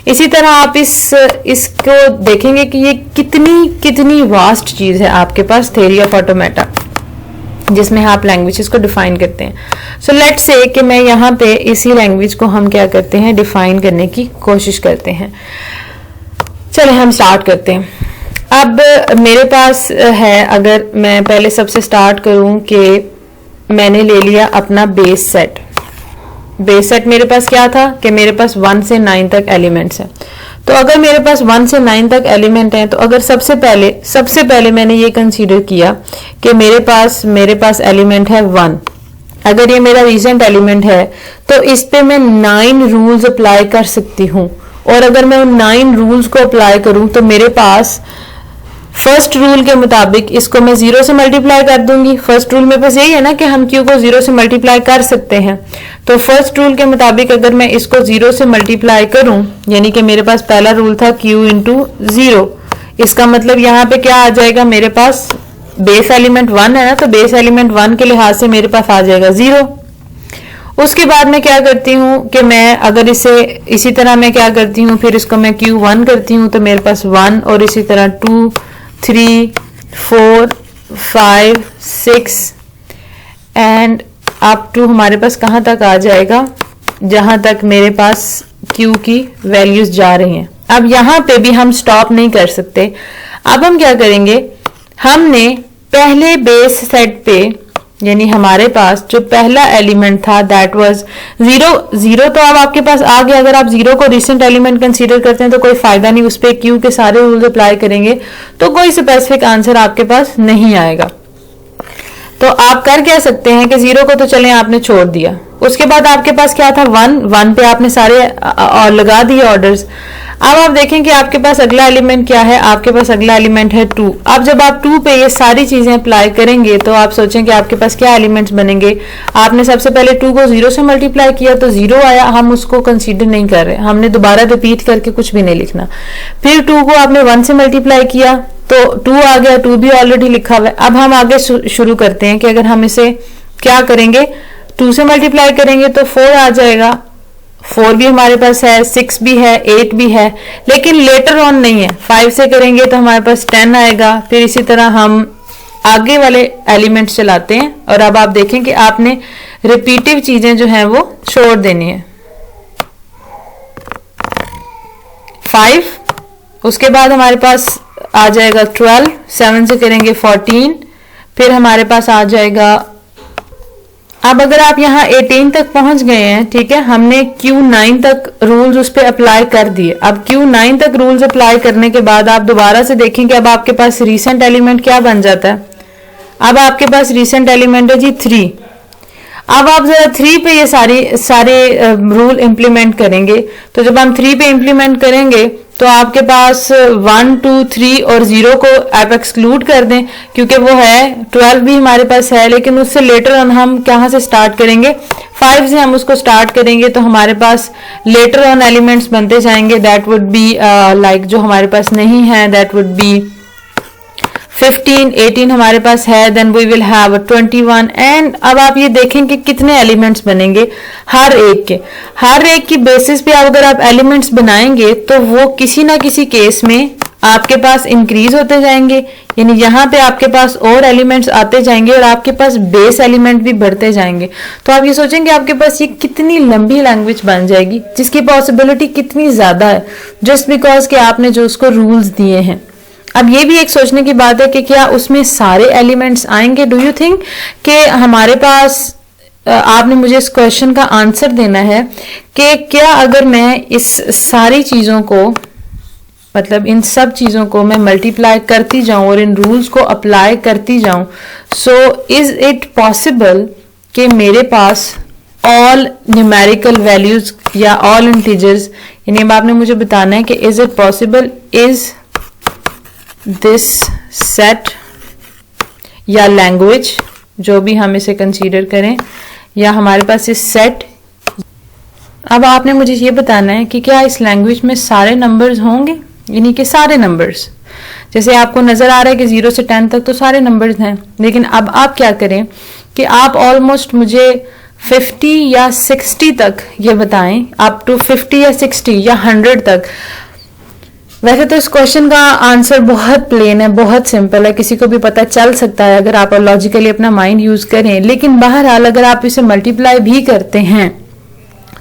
इसी तरह आप इसको देखेंगे कि ये कितनी वास्ट चीज है आपके पास थ्योरी ऑफ ऑटोमेटा जिसमें आप लैंग्वेजेस को डिफाइन करते हैं. सो लेट्स से कि मैं यहाँ पे इसी लैंग्वेज को हम क्या करते हैं डिफाइन करने की कोशिश करते हैं. चलिए हम स्टार्ट करते हैं. अब मेरे पास है, अगर मैं पहले सबसे स्टार्ट करूं कि मैंने ले लिया अपना बेस सेट. बेस सेट मेरे पास क्या था कि मेरे पास 1 से 9 तक एलिमेंट्स हैं. तो अगर मेरे पास 1 से 9 तक एलिमेंट हैं तो अगर सबसे पहले मैंने ये कंसीडर किया कि मेरे पास एलिमेंट है 1. अगर ये मेरा रीसेंट एलिमेंट है तो इस पे मैं 9 रूल्स अप्लाई कर सकती हूँ. और अगर मैं उन 9 रूल्स को अप्लाई करूँ तो मेरे पास फर्स्ट रूल के मुताबिक इसको मैं 0 से मल्टीप्लाई कर दूंगी. फर्स्ट रूल मेरे पास यही है ना कि हम Q को 0 से मल्टीप्लाई कर सकते हैं. तो फर्स्ट रूल के मुताबिक अगर मैं इसको 0 से मल्टीप्लाई करूं, यानी कि मेरे पास पहला रूल था Q इंटू 0, इसका मतलब यहाँ पे क्या आ जाएगा, मेरे पास बेस एलिमेंट 1 है ना, तो बेस एलिमेंट 1 के लिहाज से मेरे पास आ जाएगा 0. उसके बाद मैं क्या करती हूँ कि मैं अगर इसी तरह मैं क्या करती हूँ, फिर इसको मैं Q1 करती हूँ तो मेरे पास 1 और इसी तरह 2 3 4 5 6 एंड अप टू हमारे पास कहाँ तक आ जाएगा, जहां तक मेरे पास Q की वैल्यूज जा रही हैं. अब यहाँ पे भी हम स्टॉप नहीं कर सकते। अब हम क्या करेंगे, हमने पहले बेस सेट पे, यानी हमारे पास जो पहला एलिमेंट था दैट वाज 0 तो अब आपके पास आ गया। अगर आप 0 को रिसेंट एलिमेंट कंसीडर करते हैं तो कोई फायदा नहीं, उस पर क्यू के सारे रूल्स अप्लाई करेंगे तो कोई स्पेसिफिक आंसर आपके पास नहीं आएगा। तो आप कर क्या सकते हैं कि 0 को तो चलें आपने छोड़ दिया, उसके बाद आपके पास क्या था 1 पे आपने सारे और लगा दिए ऑर्डर्स। अब आप देखें कि आपके पास अगला एलिमेंट क्या है, आपके पास अगला एलिमेंट है 2। अब जब आप 2 पे ये सारी चीजें अप्लाई करेंगे तो आप सोचें कि आपके पास क्या एलिमेंट्स बनेंगे। आपने सबसे पहले 2 को 0 से मल्टीप्लाई किया तो 0 आया, हम उसको कंसीडर नहीं कर रहे, हमने दोबारा रिपीट करके कुछ भी नहीं लिखना। फिर 2 को आपने 1 से मल्टीप्लाई किया तो 2 आ गया, 2 भी ऑलरेडी लिखा हुआ है। अब हम आगे शुरू करते हैं कि अगर हम इसे क्या करेंगे, 2 से मल्टीप्लाई करेंगे तो 4 आ जाएगा, 4 भी हमारे पास है, 6 भी है, 8 भी है, लेकिन लेटर ऑन नहीं है। 5 से करेंगे तो हमारे पास 10 आएगा। फिर इसी तरह हम आगे वाले एलिमेंट्स चलाते हैं और अब आप देखें कि आपने रिपीटिव चीजें जो हैं वो छोड़ देनी है। 5, उसके बाद हमारे पास आ जाएगा 12, 7 से करेंगे 14, फिर हमारे पास आ जाएगा। अब अगर आप यहाँ 18 तक पहुंच गए हैं, ठीक है, हमने Q9 तक रूल्स उस पर अप्लाई कर दिए। अब Q9 तक रूल्स अप्लाई करने के बाद आप दोबारा से देखें कि अब आपके पास रीसेंट एलिमेंट क्या बन जाता है। अब आपके पास रीसेंट एलिमेंट है जी 3। अब आप जरा 3 पे ये सारे रूल इंप्लीमेंट करेंगे। तो जब हम 3 पे इंप्लीमेंट करेंगे तो आपके पास 1, 2, 3 और 0 को आप एक्सक्लूड कर दें क्योंकि वो है। 12 भी हमारे पास है, लेकिन उससे लेटर ऑन हम कहाँ से स्टार्ट करेंगे, 5 से हम उसको स्टार्ट करेंगे। तो हमारे पास लेटर ऑन एलिमेंट्स बनते जाएंगे। दैट वुड बी लाइक जो हमारे पास नहीं है दैट वुड बी 15, 18 हमारे पास है, then we will have 21 and अब आप ये देखें कि कितने एलिमेंट्स बनेंगे हर एक की बेसिस पे। अगर आप एलिमेंट्स बनाएंगे तो वो किसी ना किसी केस में आपके पास इंक्रीज होते जाएंगे, यानी यहाँ पे आपके पास और एलिमेंट्स आते जाएंगे और आपके पास बेस एलिमेंट भी बढ़ते जाएंगे। तो आप ये सोचेंगे आपके पास ये कितनी लंबी लैंग्वेज बन जाएगी जिसकी पॉसिबिलिटी कितनी ज्यादा है, जस्ट बिकॉज कि आपने जो उसको रूल्स दिए हैं। अब ये भी एक सोचने की बात है कि क्या उसमें सारे एलिमेंट्स आएंगे। डू यू थिंक कि हमारे पास आपने मुझे इस क्वेश्चन का आंसर देना है कि क्या अगर मैं इस सारी चीजों को, मतलब इन सब चीजों को मैं मल्टीप्लाई करती जाऊं और इन रूल्स को अप्लाई करती जाऊं, सो इज इट पॉसिबल कि मेरे पास ऑल न्यूमेरिकल वैल्यूज या ऑल इंटीजर्स, यानी अब आपने मुझे बताना है कि is it possible, is this set या लैंग्वेज, जो भी हम इसे कंसीडर करें, या हमारे पास इस सेट। अब आपने मुझे ये बताना है कि क्या इस लैंग्वेज में सारे नंबर्स होंगे, यानी कि सारे नंबर्स। जैसे आपको नजर आ रहा है कि 0 से 10 तक तो सारे नंबर्स हैं, लेकिन अब आप क्या करें कि आप ऑलमोस्ट मुझे 50 या 60 तक ये बताएं, अप टू 50 या 60 या 100 तक। वैसे तो इस क्वेश्चन का आंसर बहुत प्लेन है, बहुत सिंपल है, किसी को भी पता चल सकता है अगर आप लॉजिकली अपना माइंड यूज करें। लेकिन बहरहाल अगर आप इसे मल्टीप्लाई भी करते हैं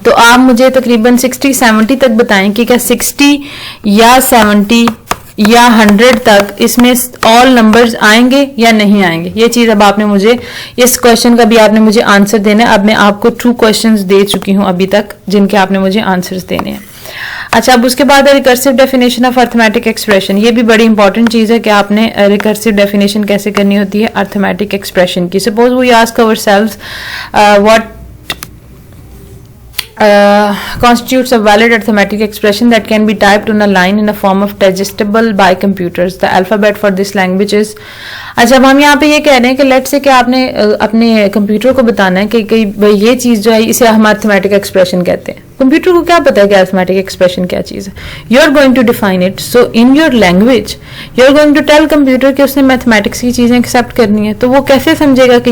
तो आप मुझे तकरीबन 60-70 तक बताएं कि क्या 60 या 70 या 100 तक इसमें ऑल नंबर्स आएंगे या नहीं आएंगे। ये चीज अब आपने मुझे, इस क्वेश्चन का भी आपने मुझे आंसर देना है। अब मैं आपको 2 क्वेश्चंस दे चुकी हूं अभी तक जिनके आपने मुझे आंसर्स देने हैं। अच्छा, अब उसके बाद recursive definition of arithmetic expression. ये भी बड़ी इंपॉर्टेंट चीज है कि आपने रिकर्सिव डेफिनेशन कैसे करनी होती है अर्थमेटिक एक्सप्रेशन की। Suppose we ask ourselves what constitutes a valid arithmetic expression that can be typed on a line in a form of digestible by computers. The alphabet for this language is। अच्छा, अब हम यहाँ पे ये कह रहे हैं कि लेट्स से कि आपने अपने कंप्यूटर को बताना है कि भाई ये चीज जो है इसे हम अर्थमेटिक एक्सप्रेशन कहते हैं। कंप्यूटर को क्या पता है कि अर्थमेटिक एक्सप्रेशन क्या चीज है। You are going to define it, so in your language you are going to tell computer कि उसने मैथमेटिक्स की चीजें एक्सेप्ट करनी है। तो वो कैसे समझेगा कि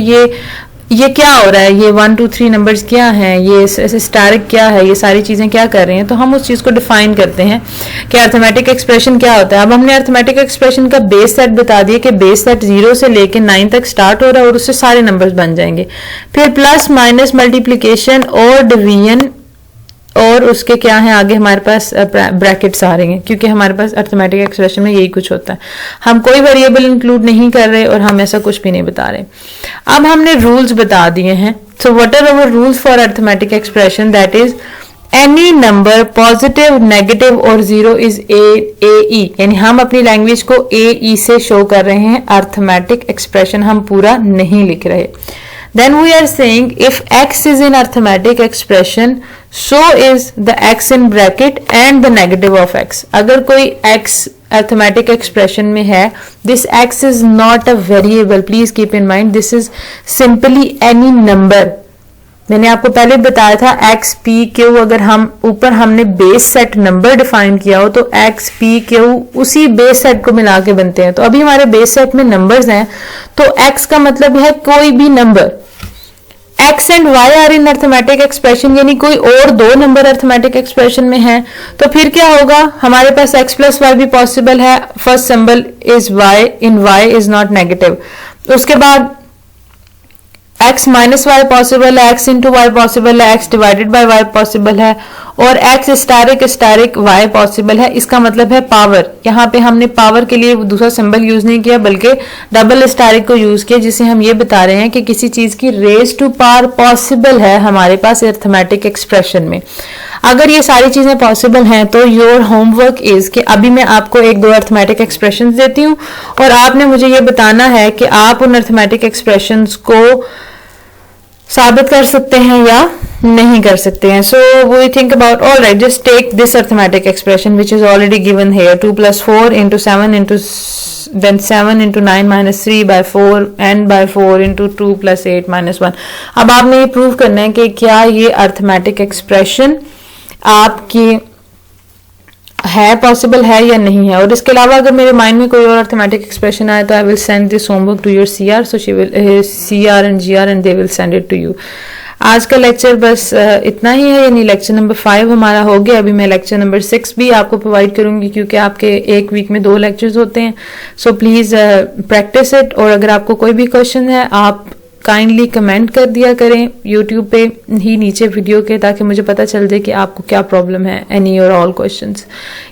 ये क्या हो रहा है, ये 1, 2, 3 नंबर्स क्या हैं, ये स्टारिक क्या है, ये सारी चीजें क्या कर रही हैं। तो हम उस चीज को डिफाइन करते हैं कि अर्थमेटिक एक्सप्रेशन क्या होता है। अब हमने अर्थमेटिक एक्सप्रेशन का बेस सेट बता दिया कि बेस सेट 0 से लेके 9 तक स्टार्ट हो रहा है और उससे सारे नंबर्स बन जाएंगे। फिर प्लस माइनस मल्टीप्लीकेशन और डिवीजन और उसके क्या है आगे हमारे पास ब्रैकेट्स आ रहे हैं, क्योंकि हमारे पास अर्थमेटिक एक्सप्रेशन में यही कुछ होता है। हम कोई वेरिएबल इंक्लूड नहीं कर रहे और हम ऐसा कुछ भी नहीं बता रहे। अब हमने रूल्स बता दिए हैं। So what are our rules for arithmetic expression? That is any number positive, negative और जीरो इज ए, यानी हम अपनी लैंग्वेज को ए से शो कर रहे हैं, अर्थमेटिक एक्सप्रेशन हम पूरा नहीं लिख रहे। Then we are saying if x is in arithmetic expression, so is the x in bracket and the negative of x. अगर कोई x arithmetic expression में है, this x is not a variable. Please keep in mind this is simply any number. मैंने आपको पहले बताया था x, p, q, अगर हम ऊपर हमने बेस सेट नंबर डिफाइन किया हो तो x, p, q उसी बेस सेट को मिला के बनते हैं। तो अभी हमारे बेस सेट में नंबर्स हैं, तो x का मतलब है कोई भी नंबर। x and y are in arithmetic expression, यानी कोई और दो नंबर अर्थमेटिक एक्सप्रेशन में है, तो फिर क्या होगा? हमारे पास x प्लस वाई भी पॉसिबल है। First symbol is y, in y is not negative. उसके बाद x माइनस वाई पॉसिबल है, x इंटू वाई पॉसिबल है, x divided by y possible है, और x स्टैरिक y पॉसिबल है। इसका मतलब है पावर। यहाँ पे हमने पावर के लिए दूसरा सिंबल यूज नहीं किया, बल्कि डबल स्टैरिक को यूज किया, जिसे हम ये बता रहे हैं कि किसी चीज की रेज टू पावर पॉसिबल है हमारे पास अर्थमेटिक एक्सप्रेशन में। अगर ये सारी चीजें पॉसिबल हैं तो योर होमवर्क इज कि अभी मैं आपको एक दो अर्थमेटिक एक्सप्रेशंस देती हूँ और आपने मुझे ये बताना है कि आप उन अर्थमेटिक एक्सप्रेशंस को साबित कर सकते हैं या नहीं कर सकते हैं। So we think about, all right, just take this arithmetic expression which is already given here, 2 + 4 into 7 into then 7 into 9 minus 3 by 4 and by 4 into 2 plus 8 minus 1। अब आपने ये प्रूव करना है कि क्या ये अर्थमेटिक एक्सप्रेशन आपकी है, पॉसिबल है या नहीं है। और इसके अलावा अगर मेरे माइंड में कोई और अर्थमेटिक एक्सप्रेशन आए तो I will send this homework to your CR, so she will CR and GR and they will send it to you। आज का लेक्चर बस इतना ही है, यानी लेक्चर नंबर 5 हमारा हो गया। अभी मैं लेक्चर नंबर 6 भी आपको प्रोवाइड करूंगी, क्योंकि आपके एक वीक में 2 लेक्चर्स होते हैं। सो प्लीज प्रैक्टिस इट। और अगर आपको कोई भी क्वेश्चन है आप काइंडली कमेंट कर दिया करें यूट्यूब पे ही नीचे वीडियो के, ताकि मुझे पता चल जाए कि आपको क्या प्रॉब्लम है, एनी और ऑल क्वेश्चंस।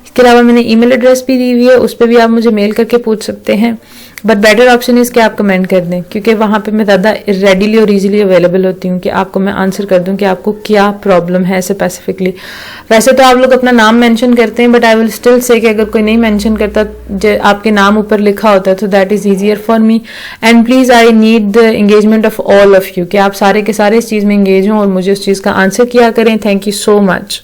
इसके अलावा मैंने ईमेल एड्रेस भी दी हुई है, उस पर भी आप मुझे मेल करके पूछ सकते हैं, बट बेटर ऑप्शन इज कि आप कमेंट कर दें, क्योंकि वहां पे मैं ज़्यादा रेडिली और इजीली अवेलेबल होती हूँ कि आपको मैं आंसर कर दूं कि आपको क्या प्रॉब्लम है स्पेसिफिकली। वैसे तो आप लोग अपना नाम मेंशन करते हैं, but I will still say कि अगर कोई नहीं मेंशन करता, आपके नाम ऊपर लिखा होता है, तो that is easier for me. And please I need the engagement of all of you, कि आप सारे के सारे इस चीज़ में एंगेज हों और मुझे उस चीज़ का आंसर किया करें। Thank you so much.